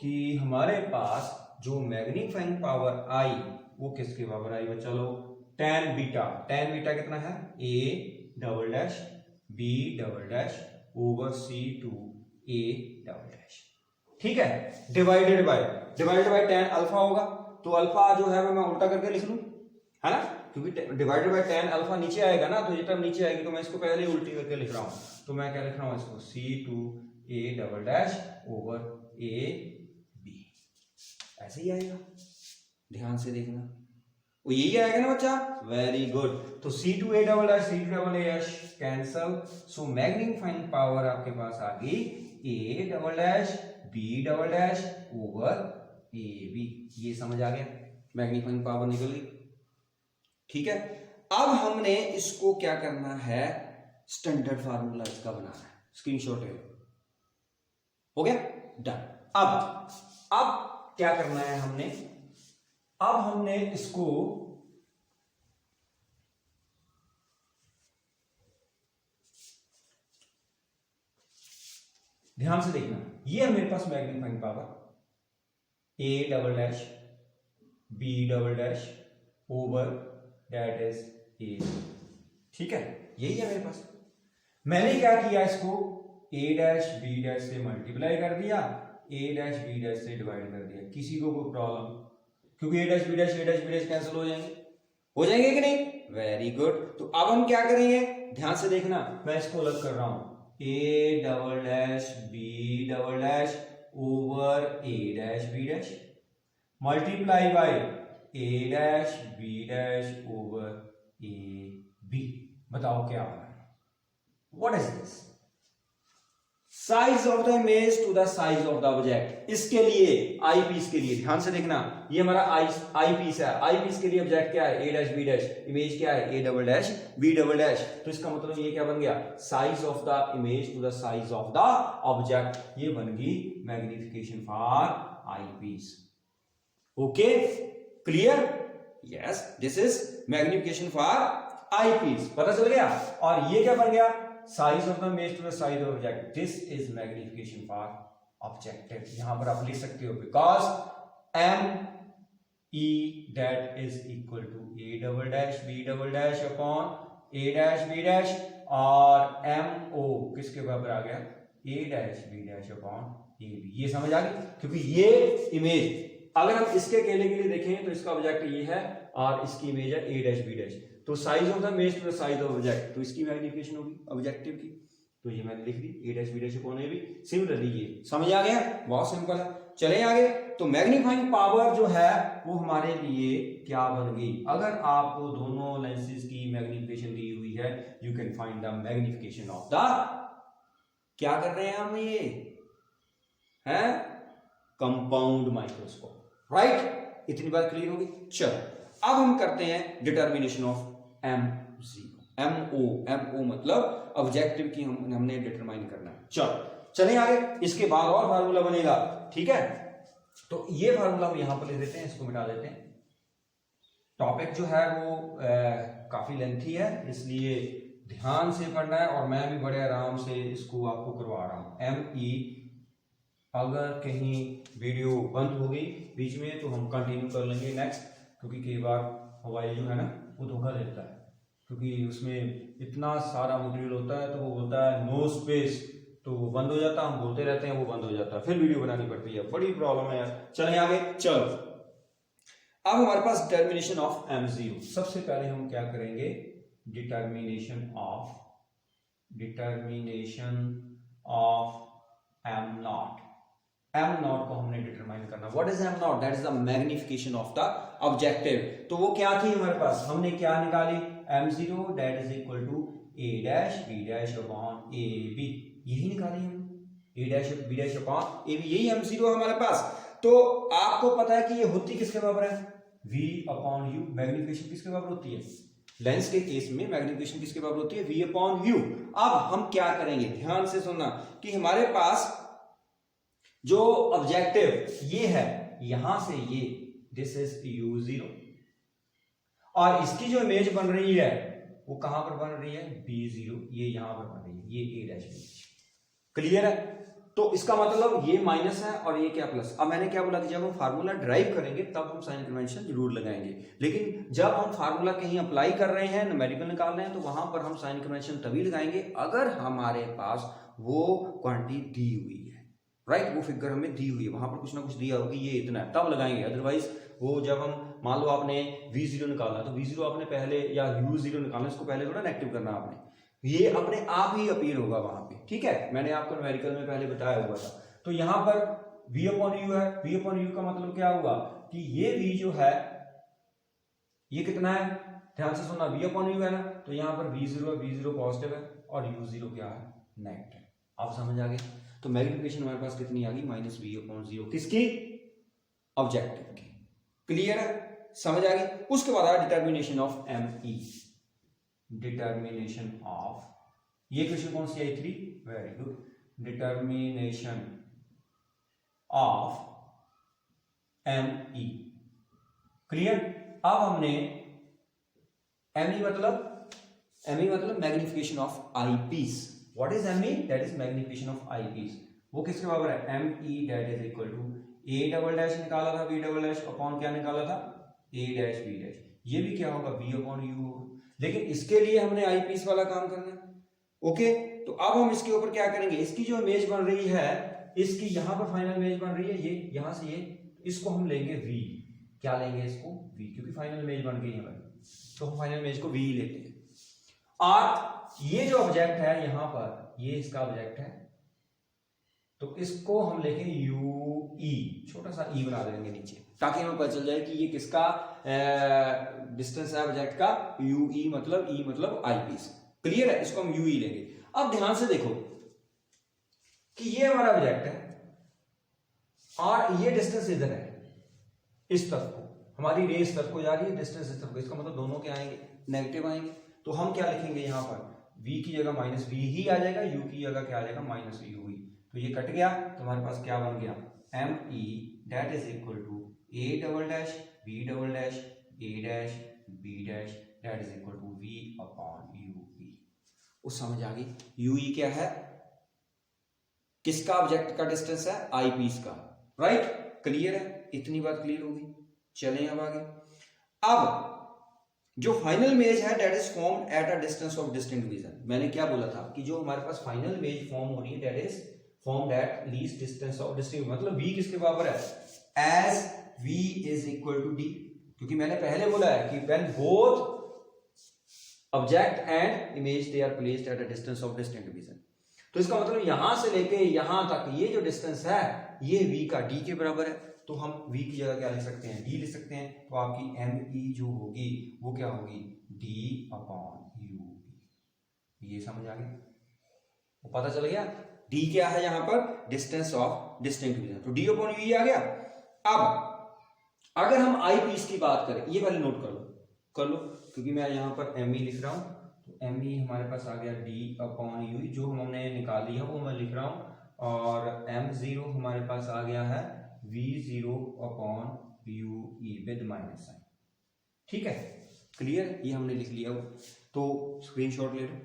कि हमारे पास जो मैग्नीफाइंग पावर आई वो किसके बराबर आई बच्चा लोग, tan बीटा कितना है, a double dash b double dash over c2a double dash, ठीक है। डिवाइडेड बाय tan अल्फा होगा, तो अल्फा जो है मैं उल्टा करके लिख लूं, है ना, क्योंकि डिवाइडेड बाय tan अल्फा नीचे आएगा ना, तो ये टर्म नीचे आएगी, तो मैं इसको पहले ही उल्टी करके लिख रहा हूं। तो मैं क्या लिख रहा हूं इसको, c2a double dash over ab, ऐसे ही आएगा। ध्यान से देखना, वो यही आएगा ना बच्चा, वेरी गुड। तो c2a double dash c2 double dash cancel, so magnifying power आपके पास आ गई a double dash b double dash over ab। ये समझ आ गया, मैग्नीफाइंग पावर निकल गई, ठीक है। अब हमने इसको क्या करना है, स्टैंडर्ड फार्मूला इसका बनाना है, स्क्रीनशॉट ले लो, हो गया, डन। अब क्या करना है हमने, अब हमने इसको ध्यान से देखना, ये है मेरे पास magnifying power a double dash b double dash over that is a, ठीक है, यही है मेरे पास। मैंने क्या किया, इसको a डैश b डैश से मल्टीप्लाई कर दिया, a डैश b डैश से डिवाइड कर दिया। किसी को कोई प्रॉब्लम? क्योंकि a dash b dash cancel हो जाएंगे कि नहीं? Very good. तो अब हम क्या करेंगे, ध्यान से देखना, मैं इसको अलग कर रहा हूं, a double dash b double dash over a dash b dash multiply by a dash b dash over a b। बताओ क्या बना है? What is this? Size of the image to the size of the object. इसके लिए आई piece के लिए ध्यान से देखना, ये हमारा आई पीस है। आई पीस के लिए ऑब्जेक्ट क्या है? A dash B dash. Image क्या है? A double dash B double dash. तो इसका मतलब ये क्या बन गया? Size of the image to the size of the object. ये बन गई magnification for eyepiece. Okay, clear? Yes, this is magnification for eyepiece. पता चल गया? और ये क्या बन गया? Size of the image to the size of object. This is magnification for objective. यहां पर आप लिख सकते हो because M E that is equal to A double dash B double dash upon A dash B dash, और M O किसके बराबर आ गया? A dash B dash upon A B. ये समझ आ गई? क्योंकि ये इमेज अगर हम इसके अकेले के लिए देखें तो इसका ऑब्जेक्ट ये है और इसकी इमेज है ए डैश बी डैश। तो size of the image to the size of object, तो इसकी मैग्निफिकेशन होगी ऑब्जेक्टिव की। तो ये मैंने लिख दी A dash B dash upon A B. Similarly ये समझ आ गया? बहुत सिंपल है। चले आगे। तो मैग्नीफाइंग पावर जो है वो हमारे लिए क्या बन गई? अगर आपको दोनों लेंसेज की मैग्निफिकेशन दी हुई है, you can find the magnification of the, क्या कर रहे हैं हम? ये है कंपाउंड माइक्रोस्कोप, राइट? इतनी बात क्लियर होगी। चलो अब हम करते हैं डिटर्मिनेशन ऑफ M0। MO मतलब ऑब्जेक्टिव की हमने डिटरमाइन करना है। चलो चलें आगे। इसके बाद और फार्मूला बनेगा, ठीक है? तो ये फार्मूला हम यहां पर ले देते हैं, इसको मिटा देते हैं। टॉपिक जो है वो काफी लेंथी है, इसलिए ध्यान से पढ़ना है और मैं भी बड़े आराम से इसको आपको करवा रहा हूं। ME अगर कहीं वीडियो बंद हो गई बीच में तो हम कंटिन्यू कर लेंगे नेक्स्ट, क्योंकि कई बार मोबाइल जो है ना वो धोखा देता है, क्योंकि उसमें इतना सारा मटेरियल होता है तो वो बोलता है नो स्पेस, तो वो बंद हो जाता है। हम बोलते रहते हैं, वो बंद हो जाता है, फिर वीडियो बनानी पड़ती है, बड़ी प्रॉब्लम है यार। चलें आगे। चलो अब हमारे पास डिटर्मिनेशन ऑफ M0। सबसे पहले हम क्या करेंगे? Determination of M0। M0 को हमने डिटरमाइन करना। What is M0? That is the magnification of the objective. तो वो क्या थी हमारे पास? हमने क्या निकाली? M0 that is equal to A dash B dash upon AB। यही निकाली हम, A dash B dash upon AB। यही M0 हमारे पास। तो आपको पता है कि ये होती किसके बराबर है? V upon U। मैग्निफिकेशन किसके बराबर होती है? लेंस के केस में मैग्निफिकेशन किसके बराबर होती है? V upon U। अब हम क्या करेंगे, ध्यान से सुनना, कि हमारे पास जो ऑब्जेक्टिव ये है, यहां से ये, दिस इज U0, और इसकी जो इमेज बन रही है वो कहां पर बन रही है? B0। ये यहां पर बन रही है, ये A डैश B। क्लियर है? तो इसका मतलब ये माइनस है और ये क्या प्लस। अब मैंने क्या बोला कि जब हम फार्मूला ड्राइव करेंगे तब हम साइन कन्वेंशन जरूर लगाएंगे, लेकिन जब हम फार्मूला कहीं अप्लाई कर रहे हैं, न्यूमेरिकल निकाल रहे हैं, तो वहां पर हम साइन कन्वेंशन तभी लगाएंगे अगर हमारे पास वो क्वांटिटी दी हुई है, राइट? वो फिगर हमें दी हुई है, वहां पर कुछ ना कुछ दिया होगा कि ये इतना है, तब लगाएंगे। अदरवाइज वो जब हम, मान लो आपने V0 निकालना, तो V0 आपने पहले, या U0 निकालना, इसको पहले थोड़ा नेगेटिव करना आपने, ये अपने आप ही अपीयर होगा वहां पे, ठीक है? मैंने आपको न्यूमेरिकल में पहले बताया हुआ था। तो यहां पर V अपॉन U है। V अपॉन U का मतलब क्या हुआ कि ये V जो है ये कितना है? ध्यान से सुनना, V अपॉन U है ना, तो यहां पर V0 है, V0 पॉजिटिव है और U0 क्या है? नेगेटिव। आप समझ आ गए? तो मैग्निफिकेशन हमारे पास कितनी आ गई? Minus V upon 0। किसकी? ऑब्जेक्टिव की। क्लियर है? समझ आ गई? उसके बाद आया determination of ME। Determination of, ये क्वेश्चन कौन सी आई? 3। Very good. Determination of ME। Clear? अब हमने ME मतलब magnification of eyepiece. What is ME? That is magnification of eyepiece. वो किसके बराबर है? ME that is equal to A double dash निकाला था, B डबल डैश अपॉन क्या निकाला था? A dash B dash. ये भी क्या होगा? B अपॉन U होगा। लेकिन इसके लिए हमने आई पीस वाला काम करना है। ओके, तो अब हम इसके ऊपर क्या करेंगे, इसकी जो इमेज बन रही है, इसकी यहां पर फाइनल इमेज बन रही है, ये यहां से ये, इसको हम लेंगे v। क्या लेंगे इसको, v, क्योंकि फाइनल इमेज बन गई है हमारी, तो हम फाइनल इमेज को v लेते हैं। और ये जो ऑब्जेक्ट है यहां पर, ये इसका ऑब्जेक्ट है, तो इसको हम लेंगे ue, छोटा सा e बना देंगे नीचे, ताकि हमें पता चल जाए कि ये किसका डिस्टेंस है ऑब्जेक्ट का, ue मतलब e मतलब आई पीस। क्लियर है, इसको हम ue लेंगे। अब ध्यान से देखो कि ये हमारा ऑब्जेक्ट है और ये डिस्टेंस इधर है, इस तरफ को, हमारी रे इस तरफ को जा रही है, डिस्टेंस इस तरफ को, इसका मतलब दोनों क्या आएंगे, नेगेटिव आएंगे। तो हम क्या लिखेंगे यहां पर, v की जगह माइनस v ही आ जाएगा, u की जगह क्या आ जाएगा, माइनस u ही। तो ये कट गया, तो हमारे पास क्या बन गया, me that is equal to a double dash b double dash a dash b dash that is equal to v upon ue। उस समझ आ गई, ue क्या है, किसका ऑब्जेक्ट का डिस्टेंस है, आई पीस का, राइट। क्लियर है, इतनी बात क्लियर होगी। चलें अब आगे। अब जो फाइनल इमेज है that is formed eight a distance of distinct division, मैंने क्या बोला था कि जो हमारे पास फाइनल इमेज फॉर्म हो रही है that is formed at least distance of distinct, मतलब v किसके बराबर है, as v is equal to d, क्योंकि मैंने पहले बोला है कि when both object and image they are placed at a distance of distinct division, तो इसका मतलब यहां से लेके यहां तक ये जो डिस्टेंस है ये v का d के बराबर है, तो हम v की जगह क्या लिख सकते हैं, d लिख सकते हैं। तो आपकी me जो होगी वो क्या होगी, d अपॉन u। ये समझ आ गया, वो पता चल गया, d क्या है यहाँ पर, डिस्टेंस ऑफ डिस्टिंक्ट डिवीजन, तो d अपॉन u आ गया। अब अगर हम आई पीस की बात करें, ये पहले नोट कर लो, क्योंकि मैं यहाँ पर me लिख रहा हूँ, तो me हमारे पास आ गया d अपॉन u, जो हमने निकाली है वो मैं लिख रहा हूँ, और m0 हमारे पास आ गया है v0 upon ue with minus sign. ठीक है, क्लियर, ये हमने लिख लिया, तो स्क्रीनशॉट ले लो,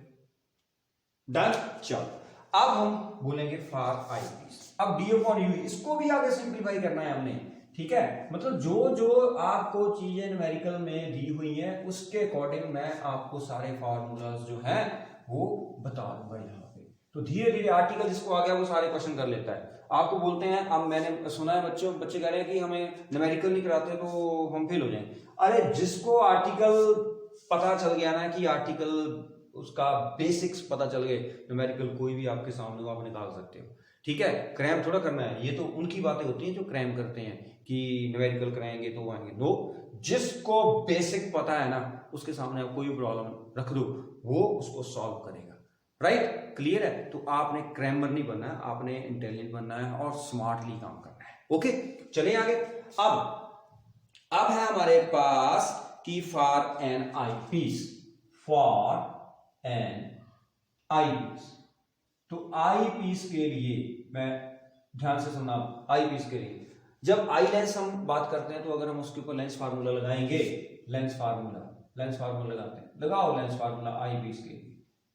डन। चलो अब हम बोलेंगे फॉर आई पीस। अब d अपॉन u, इसको भी आगे सिंप्लीफाई करना है हमने, ठीक है, मतलब जो जो आपको चीजें न्यूमेरिकल में दी हुई हैं उसके अकॉर्डिंग मैं आपको सारे फार्मूलाज जो हैं वो बता दूंगा यहाँ पे। तो धीरे धीरे आर्टिकल जिसको आ गया वो सारे क्वेश्चन कर लेता है। आपको बोलते हैं, अब मैंने सुना है बच्चे कह रहे हैं कि हमें न्यूमेरिकल नहीं कराते तो हम फेल हो जाएं। अरे जिसको आर्टिकल पता चल गया ना, कि आर्टिकल उसका बेसिक्स पता चल गए, न्यूमेरिकल कोई भी आपके सामने हो आप निकाल सकते हो। ठीक है, क्रैम थोड़ा करना है, ये तो उनकी बातें होती हैं जो क्रैम करते हैं कि न्यूमेरिकल कराएंगे तो आएंगे। नो, जिसको बेसिक पता है ना उसके सामने आप कोई प्रॉब्लम रख दो, वो उसको सॉल्व करेगा। राइट, क्लियर है। तो आपने क्रैमर नहीं बनना है, आपने इंटेलिजेंट बनना है और स्मार्टली काम करना है। ओके, चलिए आगे। अब है हमारे पास की for an eyepiece, for an eyepiece. तो आई पीस के लिए मैं, ध्यान से सुनना, आई पीस के लिए जब आई लेंस हम बात करते हैं तो अगर हम उसके ऊपर लेंस फार्मूला लगाएंगे, लेंस फार्मूला लगाते हैं, लगाओ लेंस फार्मूला आई पीस के लिए।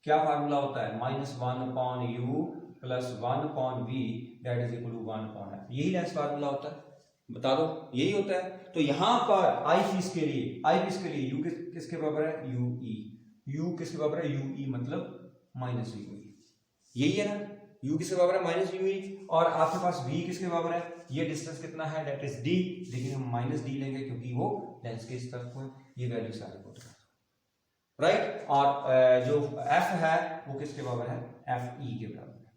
क्या फार्मूला होता है, -1 upon u plus 1 upon v that is equal to 1 upon f. यही लेंस फार्मूला होता है, बता दो, यही होता है। तो यहां पर आई पीस के लिए यू किसके बराबर है, यू ई। यू किसके बराबर है, यू ई मतलब माइनस यू ई, यही है ना, u किसके बराबर है, माइनस यू ई। और आपके पास v किसके बराबर है, ये डिस्टेंस कितना है, दैट इज d, लेकिन हम माइनस d लेंगे क्योंकि वो लेंस के इस तरफ को है। ये वैल्यू सारे पुट कर दो, राइट। और जो f है वो किसके बराबर है, f e के बराबर है,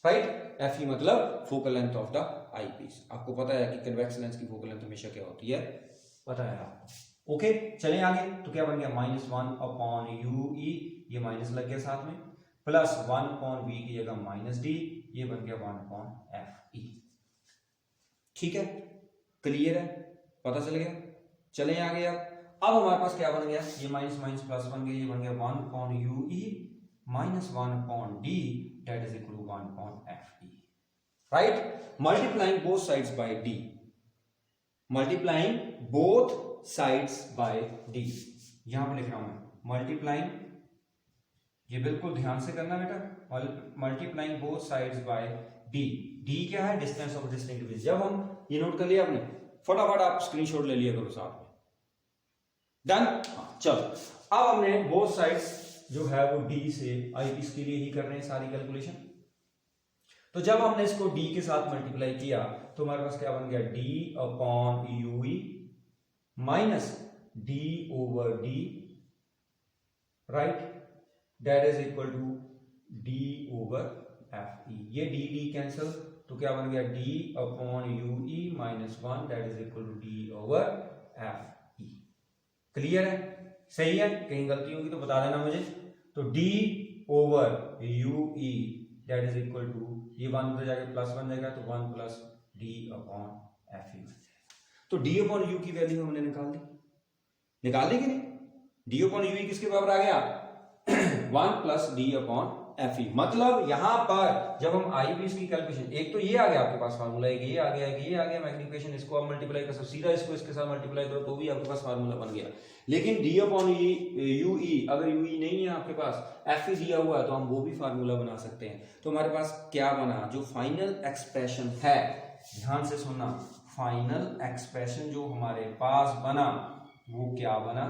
राइट। f e मतलब focal length of the eyepiece. आपको पता है कि कन्वेक्स लेंस की फोकल लेंथ हमेशा क्या होती है, पता है आपको। ओके, चलें आगे। तो क्या बन गया, -1 अपॉन यू ई, ये माइनस लग गया साथ में, प्लस 1 अपॉन वी की जगह माइनस डी, ये बन गया 1 अपॉन एफ ई। ठीक है, क्लियर है, पता चल गया। चले आगे। अब हमारे पास क्या बन गया, ये माइनस माइनस प्लस बन गया, ये बन गया 1 upon u e minus 1 upon d that is equal to 1 upon f e, right. Multiplying both sides by d, multiplying both sides by d, यहां पर लिख रहा हूं मैं मल्टीप्लाइंग, ये बिल्कुल ध्यान से करना बेटा, multiplying both sides by D. D क्या है, डिस्टेंस ऑफ डिस्टिंक्ट डिवीजन। जब हम ये नोट कर लिया आपने, फटाफट आप स्क्रीनशॉट ले लिया करो साथ में, डन। चलो अब हमने बोथ साइड्स जो है वो डी से आई पीस के लिए ही कर रहे हैं सारी कैलकुलेशन। तो जब हमने इसको डी के साथ मल्टीप्लाई किया तो हमारे पास क्या बन गया, d upon u e minus d over d, right, that is equal to d over f e. ये डी डी कैंसिल, तो क्या बन गया, d upon u e minus 1 that is equal to d over f e. Clear है, सही है, कहीं गलती होगी तो बता देना मुझे। तो d over u e that is equal to, ये 1 उधर जाके प्लस बन जाएगा तो 1 plus d upon f e बन जाएगा। तो डी अपॉन यू की वैल्यू हमने निकाल दी कि नहीं, डी अपॉन यू किसके बराबर आ गया, 1 प्लस डी अपॉन एफ ई। मतलब यहां पर जब हम आई पीस की कैलकुलेशन, एक तो ये आ गया आपके पास फार्मूला, ये आ गया मैग्निफिकेशन, इसको आप मल्टीप्लाई कर सकते, सीधा इसको इसके साथ मल्टीप्लाई करो तो भी आपके पास फार्मूला बन गया। लेकिन डी अपॉन यू ई, अगर यू ई नहीं है आपके पास, एफ ई दिया हुआ है, तो हम वो भी फार्मूला बना सकते हैं। तो हमारे पास क्या बना, जो फाइनल एक्सप्रेशन है, ध्यान से सुनना, फाइनल एक्सप्रेशन जो हमारे पास बना वो क्या बना,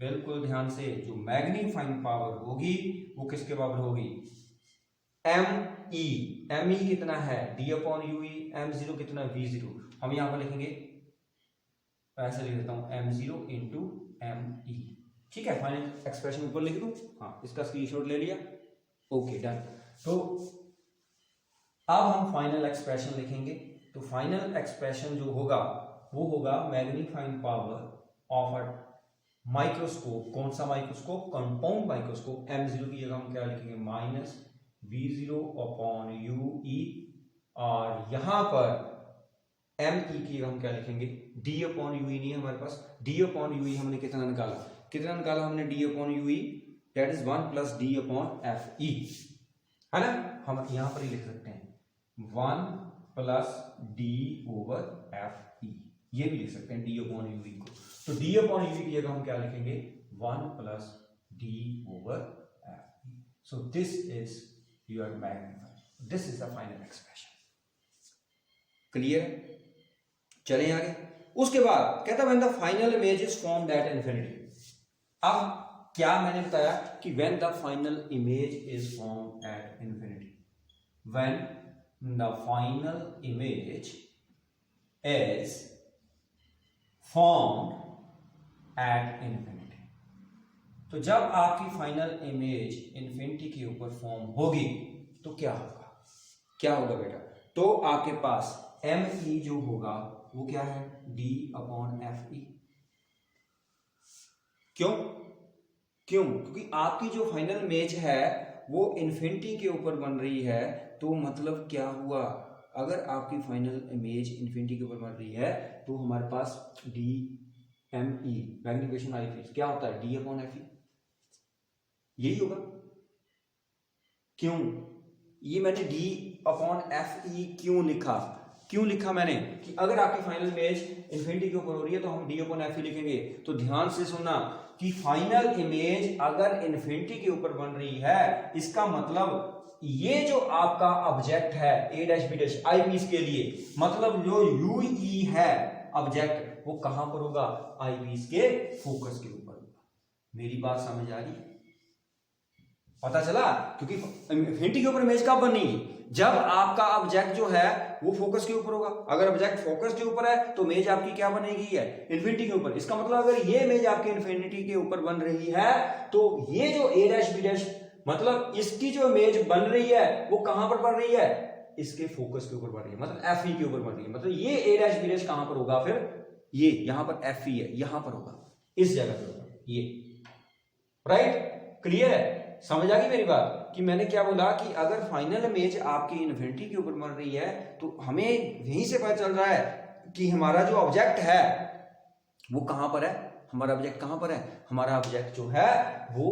बिल्कुल ध्यान से, जो मैग्नीफाइंग पावर होगी वो किसके बराबर होगी, एम ई कितना है, d upon u e, m zero कितना, वी जीरो, हम यहां पर लिखेंगे, ऐसे लिख देता हूं, m zero into m e, ठीक है। फाइनल एक्सप्रेशन ऊपर लिख दूं, हाँ, इसका स्क्रीनशॉट ले लिया, ओके डन। तो अब हम फाइनल एक्सप्रेशन लिखेंगे। तो फाइनल एक्सप्रेशन जो होगा वो होगा magnifying power of a microscope. कौन सा microscope, compound microscope. M zero की जगह हम क्या लिखेंगे, minus v zero upon u e, और यहां पर एम ई की जगह हम क्या लिखेंगे, डी अपॉन यू ई नहीं है हमारे पास, डी अपॉन यू ई हमने कितना निकाला हमने D upon u e, that is 1 plus d upon f ई, है ना, हम यहां पर ही लिख सकते हैं 1 plus D over f e, ये भी लिख सकते हैं डी अपॉन यू ई को। तो डी अपॉन यू की जगह हम क्या लिखेंगे, 1 plus D over f E. So this is your magnifying, this is the final expression. Clear, चलें आगे। उसके बाद कहता when the final image is formed at infinity. अब क्या मैंने बताया कि when the final image is formed at infinity, when the final image is formed at infinity. तो जब आपकी फाइनल इमेज इंफिनिटी के ऊपर फॉर्म होगी तो क्या होगा बेटा, तो आपके पास एम ई जो होगा वो क्या है, डी अपॉन एफ ई। क्यों, क्योंकि आपकी जो फाइनल इमेज है वो इंफिनिटी के ऊपर बन रही है। तो मतलब क्या हुआ, अगर आपकी फाइनल इमेज इंफिनिटी के ऊपर बन रही है तो हमारे पास डी एम ई, मैग्निफिकेशन आई पीस, क्या होता है, डी अपॉन एफ ई, यही होगा। क्यों, ये मैंने डी अपॉन एफ ई क्यों लिखा मैंने, कि अगर आपकी फाइनल इमेज इंफिनिटी के ऊपर हो रही है तो हम डी अपॉन एफ ई लिखेंगे। तो ध्यान से सुनना कि फाइनल इमेज अगर इंफिनिटी के ऊपर बन रही है, इसका मतलब ये जो आपका ऑब्जेक्ट है A dash B dash eyepiece के लिए, मतलब जो यू ई है ऑब्जेक्ट, वो कहां पर होगा, आई पीस के फोकस के ऊपर होगा। मेरी बात समझ आ रही है, पता चला, क्योंकि इंफिनिटी के ऊपर इमेज कब बनेगी, जब आपका ऑब्जेक्ट जो है वो फोकस के ऊपर होगा। अगर ऑब्जेक्ट फोकस के ऊपर है तो इमेज आपकी क्या बनेगी है, इंफिनिटी के ऊपर। इसका मतलब अगर ये इमेज आपकी इंफिनिटी के ऊपर बन रही है तो ये जो ए डैश बी डैश, मतलब इसकी जो इमेज बन रही है वो कहां पर बन रही है, इसके फोकस के ऊपर बन रही है, मतलब एफ ई के ऊपर बन रही है। मतलब ये ए डैश बी डैश कहां पर होगा, फिर ये यहां पर एफ ई है, यहां पर होगा, इस जगह पर होगा ये, राइट। क्लियर है, समझ आ गई मेरी बात, कि मैंने क्या बोला कि अगर फाइनल इमेज आपकी इन्फिनिटी के ऊपर बन रही है तो हमें यहीं से पता चल रहा है कि हमारा जो ऑब्जेक्ट है वो कहां पर है, हमारा ऑब्जेक्ट कहां पर है, हमारा ऑब्जेक्ट जो है वो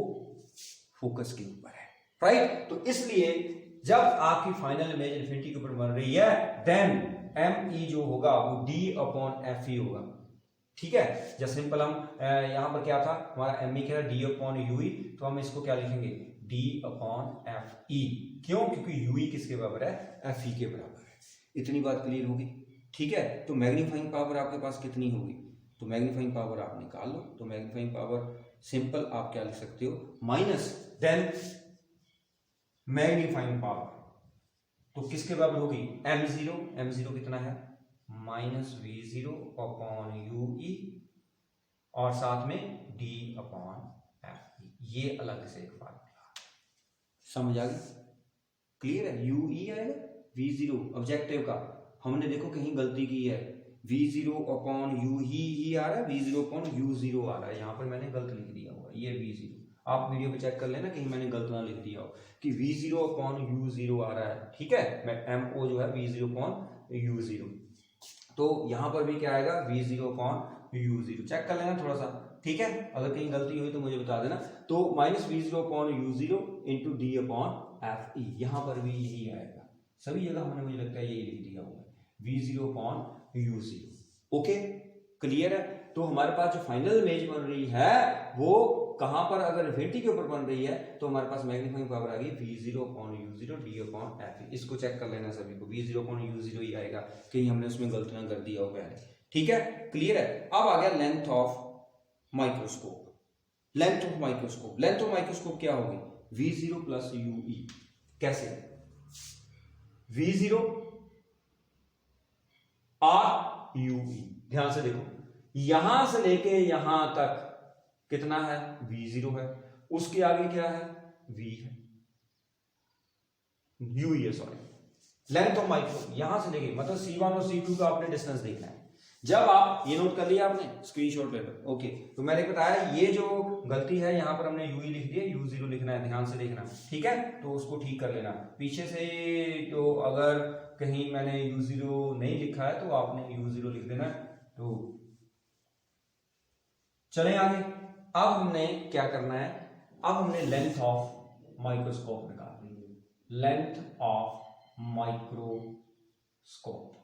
फोकस के ऊपर है, राइट। तो इसलिए जब आपकी फाइनल इमेज इन्फिनिटी के ऊपर बन रही है देन एम ई जो होगा वो डी अपॉन एफ ई होगा, ठीक है। जब सिंपल हम यहां पर क्या था, हमारा एम ई क्या था, डी अपॉन यू ई, तो हम इसको क्या लिखेंगे, डी अपॉन एफ ई। क्यों, क्योंकि यू ई किसके बराबर है, एफ ई के बराबर है। इतनी बात क्लियर होगी, ठीक है। तो मैग्नीफाइंग पावर आपके पास कितनी होगी, तो मैग्नीफाइंग पावर आप निकाल लो। तो मैग्नीफाइंग पावर सिंपल आप क्या लिख सकते हो, माइनस देन मैग्नीफाइंग पावर, तो किसके बराबर होगी, m0 कितना है माइनस v0 अपॉन ue और साथ में d अपॉन f, ये अलग से एक फार्मूला, समझ आ गई, क्लियर है। ue आएगा v0 ऑब्जेक्टिव का, हमने देखो कहीं गलती की है, v0 अपॉन u ही आ रहा है, v0 अपॉन u0 आ रहा है, यहाँ पर मैंने गलत लिख दिया होगा, ये v0, आप वीडियो पे चेक कर लेना कहीं मैंने गलत ना लिख दिया हो कि v0 अपॉन u0 आ रहा है, ठीक है, मैं mo जो है v0 अपॉन u0, तो यहां पर भी क्या आएगा v0 अपॉन u0, चेक कर लेना थोड़ा सा, ठीक है, अगर कहीं गलती हुई तो मुझे बता देना। तो minus v0 upon u0 into D upon fe, यहां पर भी यही आएगा, सभी जगह हमने मुझे लगता है यही लिख दिया हुआ है v0 upon u0, okay clear है। तो हमारे पास जो फाइनल इमेज बन रही है वो कहां पर, अगर इन्फिनिटी के ऊपर बन रही है तो हमारे पास मैग्नीफाइंग पावर आ गई v0 upon u0 d upon f, इसको चेक कर लेना सभी को, v0 अपॉन u0 ही आएगा, कहीं हमने उसमें गलती ना कर दिया हो पहले, ठीक है क्लियर है। अब आ गया length of microscope, length of microscope, length of microscope क्या होगी v0 प्लस ue, कैसे v0 r ue, ध्यान से देखो यहां से लेके यहां तक कितना है v0 है, उसके आगे क्या है v है, u है सॉरी, लेंथ ऑफ माइक्रो यहां से लेके मतलब c1 और c2 का आपने डिस्टेंस देखना है। जब आप ये नोट कर लिया आपने, स्क्रीनशॉट ले लो, ओके। तो मैंने बताया ये जो गलती है यहां पर हमने u लिख दिया, u0 लिखना है, ध्यान से देखना, ठीक है, तो उसको ठीक कर लेना पीछे से, तो अगर कहीं मैंने u0 नहीं लिखा है तो आपने u0 लिख देना। तो चलें आगे, अब हमने क्या करना है, अब हमने लेंथ ऑफ माइक्रोस्कोप निकालनी है, लेंथ ऑफ माइक्रोस्कोप।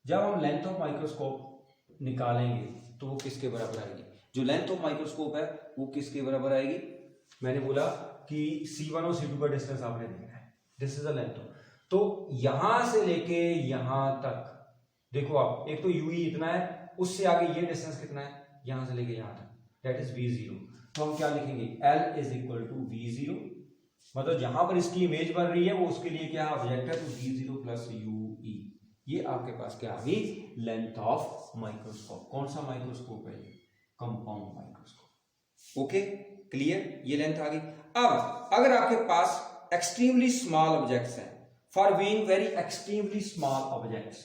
जब हम लेंथ ऑफ माइक्रोस्कोप निकालेंगे तो वो किसके बराबर आएगी, जो लेंथ ऑफ माइक्रोस्कोप है वो किसके बराबर आएगी, मैंने बोला कि c1 और c2 का डिस्टेंस आपने देखना है, दिस इज द लेंथ। तो यहां से लेके यहां तक देखो आप, एक तो ue इतना है, उससे आगे ये डिस्टेंस कितना है, यहां से लेके यहां तक, दैट इज v0। तो हम क्या लिखेंगे L is equal to v0, मतलब जहां पर इसकी इमेज बन रही है वो उसके लिए क्या ऑब्जेक्ट है, तो v0 प्लस ue, ये आपके पास क्या आ गई लेंथ ऑफ माइक्रोस्कोप। कौन सा माइक्रोस्कोप है, कंपाउंड माइक्रोस्कोप, ओके क्लियर, ये लेंथ आ गई। अब अगर आपके पास एक्सट्रीमली स्मॉल ऑब्जेक्ट्स हैं, for viewing very extremely small objects,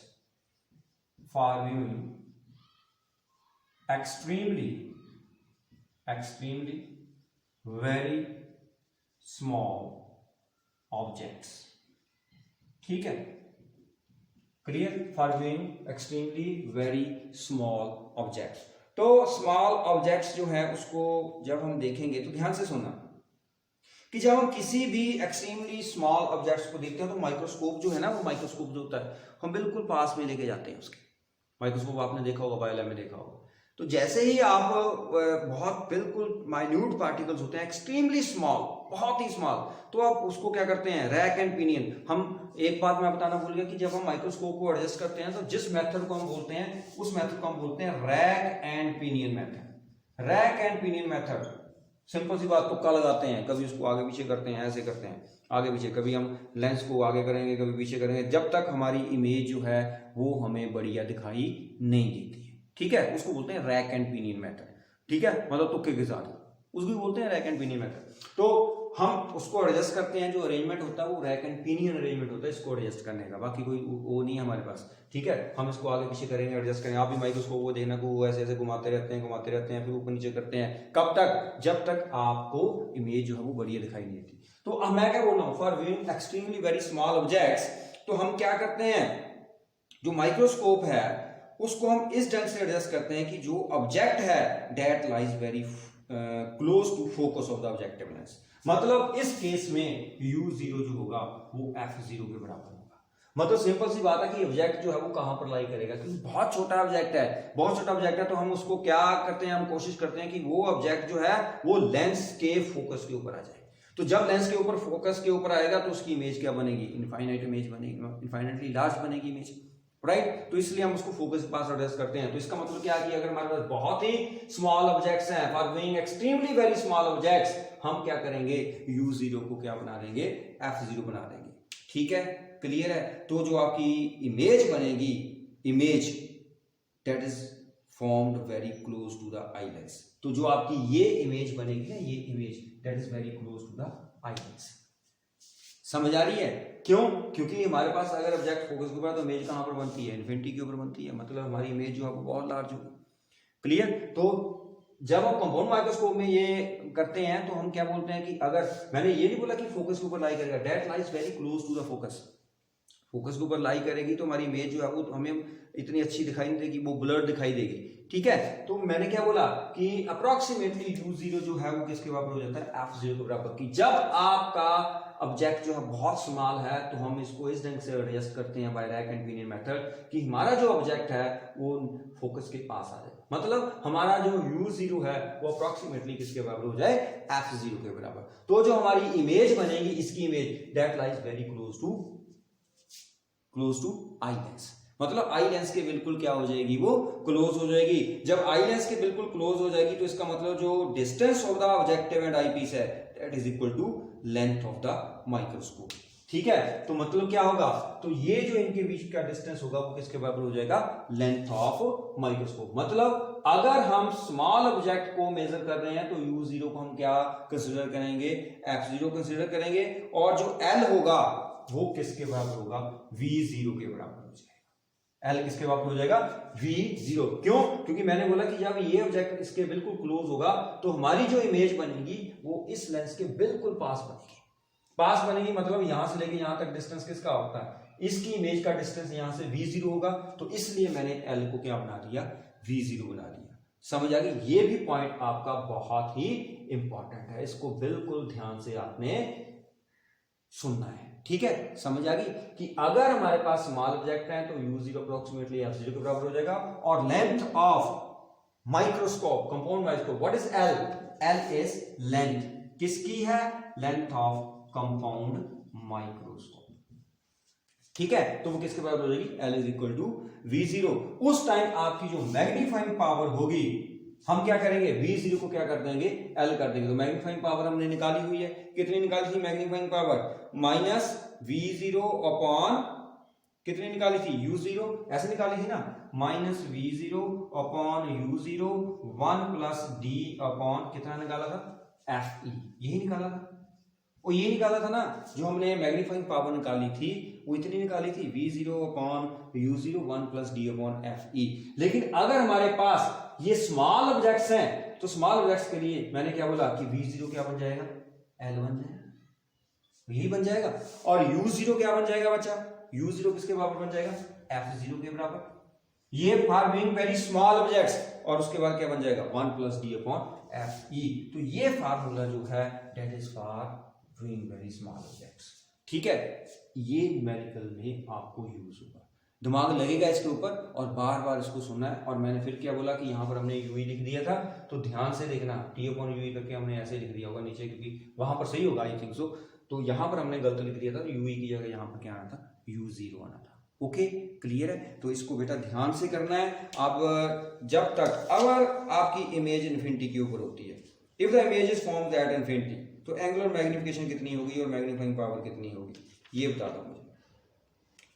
for viewing extremely very small objects, ठीक है clear, for viewing extremely very small objects. तो स्मॉल ऑब्जेक्ट्स जो है उसको जब हम देखेंगे तो ध्यान से सुनना कि जब हम किसी भी एक्सट्रीमली स्मॉल ऑब्जेक्ट्स को देखते हैं तो माइक्रोस्कोप जो है ना, वो माइक्रोस्कोप जो होता है हम बिल्कुल पास में लेके जाते हैं उसके, माइक्रोस्कोप आपने देखा होगा, बायोलैब में देखा होगा। तो जैसे ही आप बहुत बिल्कुल माइन्यूट पार्टिकल्स होते हैं, एक्सट्रीमली स्मॉल, बहुत ही स्मॉल, तो आप उसको क्या करते हैं रैक एंड पिनियन। हम एक बात मैं बताना भूल गया कि जब हम माइक्रोस्कोप को एडजस्ट करते हैं तो जिस मेथड को हम बोलते हैं उस मेथड को हम बोलते हैं rack and pinion method. Rack and pinion method, simple सी बात, तुक्का लगाते हैं, कभी उसको आगे पीछे करते हैं, ऐसे करते हैं आगे पीछे, कभी हम लेंस को आगे करेंगे कभी पीछे करेंगे, जब तक हमारी इमेज जो है वो हमें बढ़िया दिखाई नहीं देती है, ठीक है, उसको बोलते हैं रैक एंड पिनियन मेथड, ठीक है, मतलब तुक्के के साथ उसको भी बोलते हैं रैक एंड पिनियन मेथड। तो हम उसको एडजस्ट करते हैं, जो अरेंजमेंट होता है वो रैक एंड पिनियन अरेंजमेंट होता है इसको एडजस्ट करने का, बाकी कोई वो नहीं है हमारे पास, ठीक है। हम इसको आगे पीछे करेंगे, एडजस्ट करेंगे, आप भी माइक्रोस्कोप को देखना को वो ऐसे ऐसे घुमाते रहते हैं, फिर ऊपर नीचे करते हैं, कब तक, जब तक आपको इमेज जो है वो बढ़िया दिखाई नहीं देती। तो अब मैं क्या बोल रहा हूँ, for viewing extremely very small objects, तो हम क्या करते हैं, जो माइक्रोस्कोप है उसको हम इस ढंग से एडजस्ट करते हैं कि जो ऑब्जेक्ट है that lies very close to focus of the objective lens, मतलब इस केस में u0 जो होगा वो f0 के बराबर होगा। मतलब सिंपल सी बात है कि ऑब्जेक्ट जो है वो कहां पर लाई करेगा, क्योंकि बहुत छोटा ऑब्जेक्ट है, बहुत छोटा ऑब्जेक्ट है, तो हम उसको क्या करते हैं, हम कोशिश करते हैं कि वो ऑब्जेक्ट जो है वो लेंस के फोकस के ऊपर आ जाए। तो जब लेंस के ऊपर फोकस के ऊपर आएगा तो उसकी इमेज क्या बनेगी, इनफाइनाइट इमेज बनेगी, इनफाइनाइटली लार्ज बनेगी इमेज, राइट। तो इसलिए हम उसको फोकस के पास एडजस्ट करते हैं। तो इसका मतलब क्या है कि अगर हमारे पास बहुत ही स्मॉल ऑब्जेक्ट्स हैं, for being extremely very small objects, हम क्या करेंगे, u0 को क्या बना देंगे, f0 बना देंगे। ठीक है, क्लियर है। तो जो आपकी इमेज बनेगी, image that is formed very close to the eye lens, तो जो आपकी ये इमेज बनेगी ना, ये image that is very close to the eye lens. समझ आ रही है? क्यों? क्योंकि हमारे पास अगर ऑब्जेक्ट फोकस के ऊपर, तो इमेज कहां पर बनती है, इन्फिनिटी के ऊपर बनती है, मतलब हमारी इमेज जो है वो बहुत लार्ज होगी। क्लियर? तो जब हम कंपाउंड माइक्रोस्कोप में ये करते हैं तो हम क्या बोलते हैं कि अगर, मैंने ये नहीं बोला कि फोकस के ऊपर लाई करेगा, that lies very close to the focus, focus के ऊपर लाई करेगी तो हमारी इमेज जो है वो हमें इतनी अच्छी दिखाई नहीं देगी, वो ब्लर दिखाई देगी। ठीक है, तो मैंने क्या बोला कि अप्रोक्सीमेटली u0 जो है वो किसके बराबर हो जाता है, f0 के बराबर। की जब आपका ऑब्जेक्ट जो है बहुत स्मॉल है तो हम इसको इस ढंग से एडजस्ट करते हैं by rack and pinion method, कि हमारा जो ऑब्जेक्ट है वो फोकस के पास आ जाए, मतलब हमारा जो u0 है वो अप्रोक्सीमेटली किसके बराबर हो जाए, f0 के बराबर। तो जो हमारी इमेज बनेगी, इसकी image that lies very close to eye lens, मतलब आई लेंस के बिल्कुल क्या हो जाएगी, वो क्लोज हो जाएगी। जब आई लेंस के बिल्कुल क्लोज हो जाएगी तो इसका मतलब जो distance of the objective and eyepiece है that is equal to length of the microscope. ठीक है, तो मतलब क्या होगा, तो ये जो इनके बीच का डिस्टेंस होगा वो किसके बराबर हो जाएगा, लेंथ ऑफ माइक्रोस्कोप। मतलब अगर हम स्मॉल ऑब्जेक्ट को मेजर कर रहे हैं तो u0 को हम क्या कंसीडर करेंगे, f0 कंसीडर करेंगे, और जो l होगा वो किसके बराबर होगा, v0 के बराबर हो जाएगा। l किसके बराबर हो जाएगा, v0। क्यों? क्योंकि मैंने बोला कि जब ये ऑब्जेक्ट इसके बिल्कुल क्लोज होगा तो हमारी जो इमेज बनेगी वो इस लेंस के बिल्कुल पास बनेगी, मतलब यहां से लेके यहां तक डिस्टेंस किसका होता है, इसकी इमेज का डिस्टेंस यहां से v0 होगा, तो इसलिए मैंने l को क्या बना दिया, v0 बना दिया। समझ आ गई? ये भी पॉइंट आपका बहुत ही इंपॉर्टेंट है, इसको बिल्कुल ध्यान से आपने सुनना है। ठीक है, समझ आ गई कि अगर हमारे पास स्मॉल ऑब्जेक्ट है तो u0 अप्रोक्सीमेटली f0 के बराबर हो जाएगा, और length of microscope, compound microscope, what is l is length किसकी है, लेंथ ऑफ कंपाउंड माइक्रोस्कोप। ठीक है, तो वो किसके बराबर हो जाएगी, l is equal to v0। उस टाइम आपकी जो मैग्नीफाइंग पावर होगी, हम क्या करेंगे, v0 को क्या कर देंगे, l कर देंगे। तो मैग्नीफाइंग पावर हमने निकाली हुई है, कितनी निकाली थी magnifying power, minus v0 upon कितनी निकाली थी, u0, ऐसे निकाली थी ना, minus v0 upon u0 1 plus d upon कितना निकाला था, fe, यही निकाला था। और ये निकाला था ना, जो हमने मैग्नीफाइंग पावर निकाली थी वो इतनी निकाली थी, v0 upon u0 1 plus d upon fe। लेकिन अगर हमारे पास ये स्मॉल ऑब्जेक्ट्स हैं तो स्मॉल ऑब्जेक्ट्स के लिए मैंने क्या बोला कि v0 क्या बन जाएगा, l बन जाएगा, यही बन जाएगा। और u0 क्या बन जाएगा बच्चा, u0 किसके बराबर बन जाएगा, f0 के बराबर, ये for being very small objects. और उसके बाद क्या बन जाएगा, 1 प्लस d अपॉन fe। तो ये फार्मूला जो है that is for doing very small objects. ठीक है, ये न्यूमेरिकल में आपको यूज होगा, दिमाग लगेगा इसके ऊपर और बार बार इसको सुनना है। और मैंने फिर क्या बोला कि यहाँ पर हमने यूई लिख दिया था, तो ध्यान से देखना, टी अपॉन यूई करके हमने ऐसे लिख दिया होगा नीचे, क्योंकि वहां पर सही होगा आई थिंक सो, तो यहाँ पर हमने गलत लिख दिया था, तो यूई की जगह यहाँ पर क्या आना था, u0 आना था। ओके, क्लियर है? तो इसको बेटा ध्यान से करना है। अब जब तक अगर आपकी इमेज इन्फिनिटी के ऊपर होती है, if the image is formed at infinity, तो एंगुलर मैग्निफिकेशन कितनी होगी और मैग्नीफाइंग पावर कितनी होगी, ये बता दो मुझे।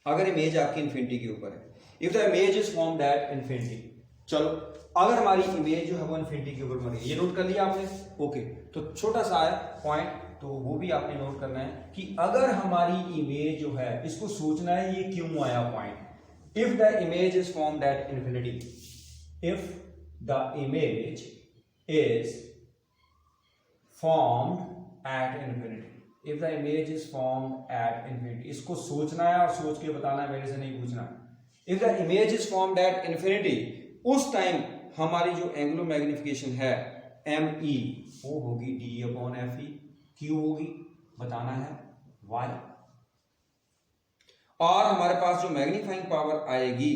अगर इमेज आपकी इन्फिनिटी के ऊपर है, if the image is formed at infinity, चलो अगर हमारी इमेज जो है वो इन्फिनिटी के ऊपर बन गई, ये नोट कर लिया आपने। ओके, तो छोटा सा है पॉइंट, तो वो भी आपने नोट करना है कि अगर हमारी इमेज जो है, इसको सोचना है ये क्यों आया point. If the image is formed at infinity, if the image is formed at infinity, if the image is formed at infinity, इसको सोचना है और सोच के बताना है, मेरे से नहीं पूछना। If the image is formed at infinity, उस टाइम हमारी जो एंगुलर मैग्निफिकेशन है ME वो होगी D अपॉन FE, क्यों होगी बताना है Y, और हमारे पास जो मैग्नीफाइंग पावर आएगी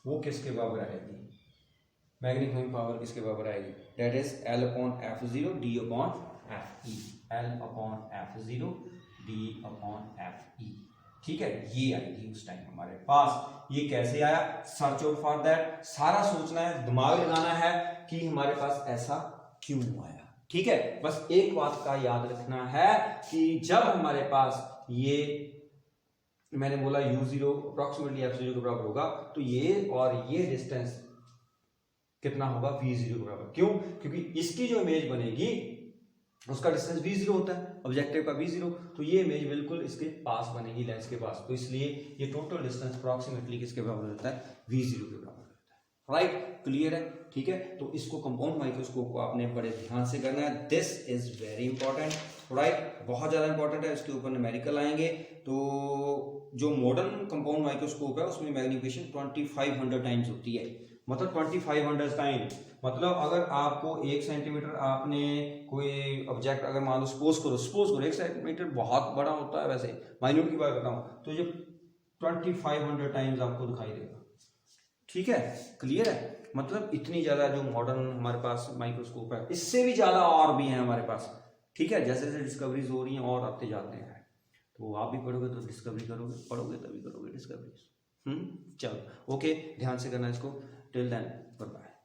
वो किसके बराबर आएगी, मैग्नीफाइंग पावर किसके बराबर आएगी, that is L upon F0 D upon FE, L upon F0 D upon FE। ठीक है, ये आई थी उस टाइम हमारे पास। ये कैसे आया, सर्च आउट फॉर दैट, सारा सोचना है, दिमाग लगाना है कि हमारे पास ऐसा क्यों आया। ठीक है, बस एक बात का याद रखना है कि जब हमारे पास ये मैंने बोला u0 अप्रोक्सीमेटली f0 के बराबर होगा, तो ये और ये डिस्टेंस कितना होगा, v0 के बराबर। क्यों, क्योंकि इसकी जो इमेज बनेगी उसका डिस्टेंस v0 होता है, ऑब्जेक्टिव का v0, तो ये इमेज बिल्कुल इसके पास बनेगी, लेंस के पास, तो इसलिए ये टोटल डिस्टेंस अप्रोक्सीमेटली किसके बराबर होता है, v0 के बराबर होता है। राइट, क्लियर है। ठीक है, तो इसको कंपाउंड माइक्रोस्कोप को आपने बड़े ध्यान से करना है, this is very important. Right, बहुत ज्यादा इंपॉर्टेंट है, इसके ऊपर न्यूमेरिकल आएंगे। तो जो मॉडर्न कंपाउंड माइक्रोस्कोप है उसमें मैग्निफिकेशन 2500 टाइम्स होती है, मतलब 2500 टाइम, मतलब अगर आपको 1 सेंटीमीटर आपने कोई ऑब्जेक्ट अगर मान लो सपोज करो 1 सेंटीमीटर बहुत बड़ा होता है, वैसे माइन्यूट की बात करता हूँ, तो ये 2500 टाइम्स आपको दिखाई देगा। ठीक है, क्लियर है, मतलब इतनी ज्यादा जो मॉडर्न हमारे पास माइक्रोस्कोप है, इससे भी ज्यादा और भी है हमारे पास। ठीक है, जैसे जैसे डिस्कवरीज हो रही हैं और आते जाते हैं, तो आप भी पढ़ोगे तो डिस्कवरी करोगे, पढ़ोगे तभी करोगे डिस्कवरीज। चलो, ओके, ध्यान से करना इसको। Till then, bye bye.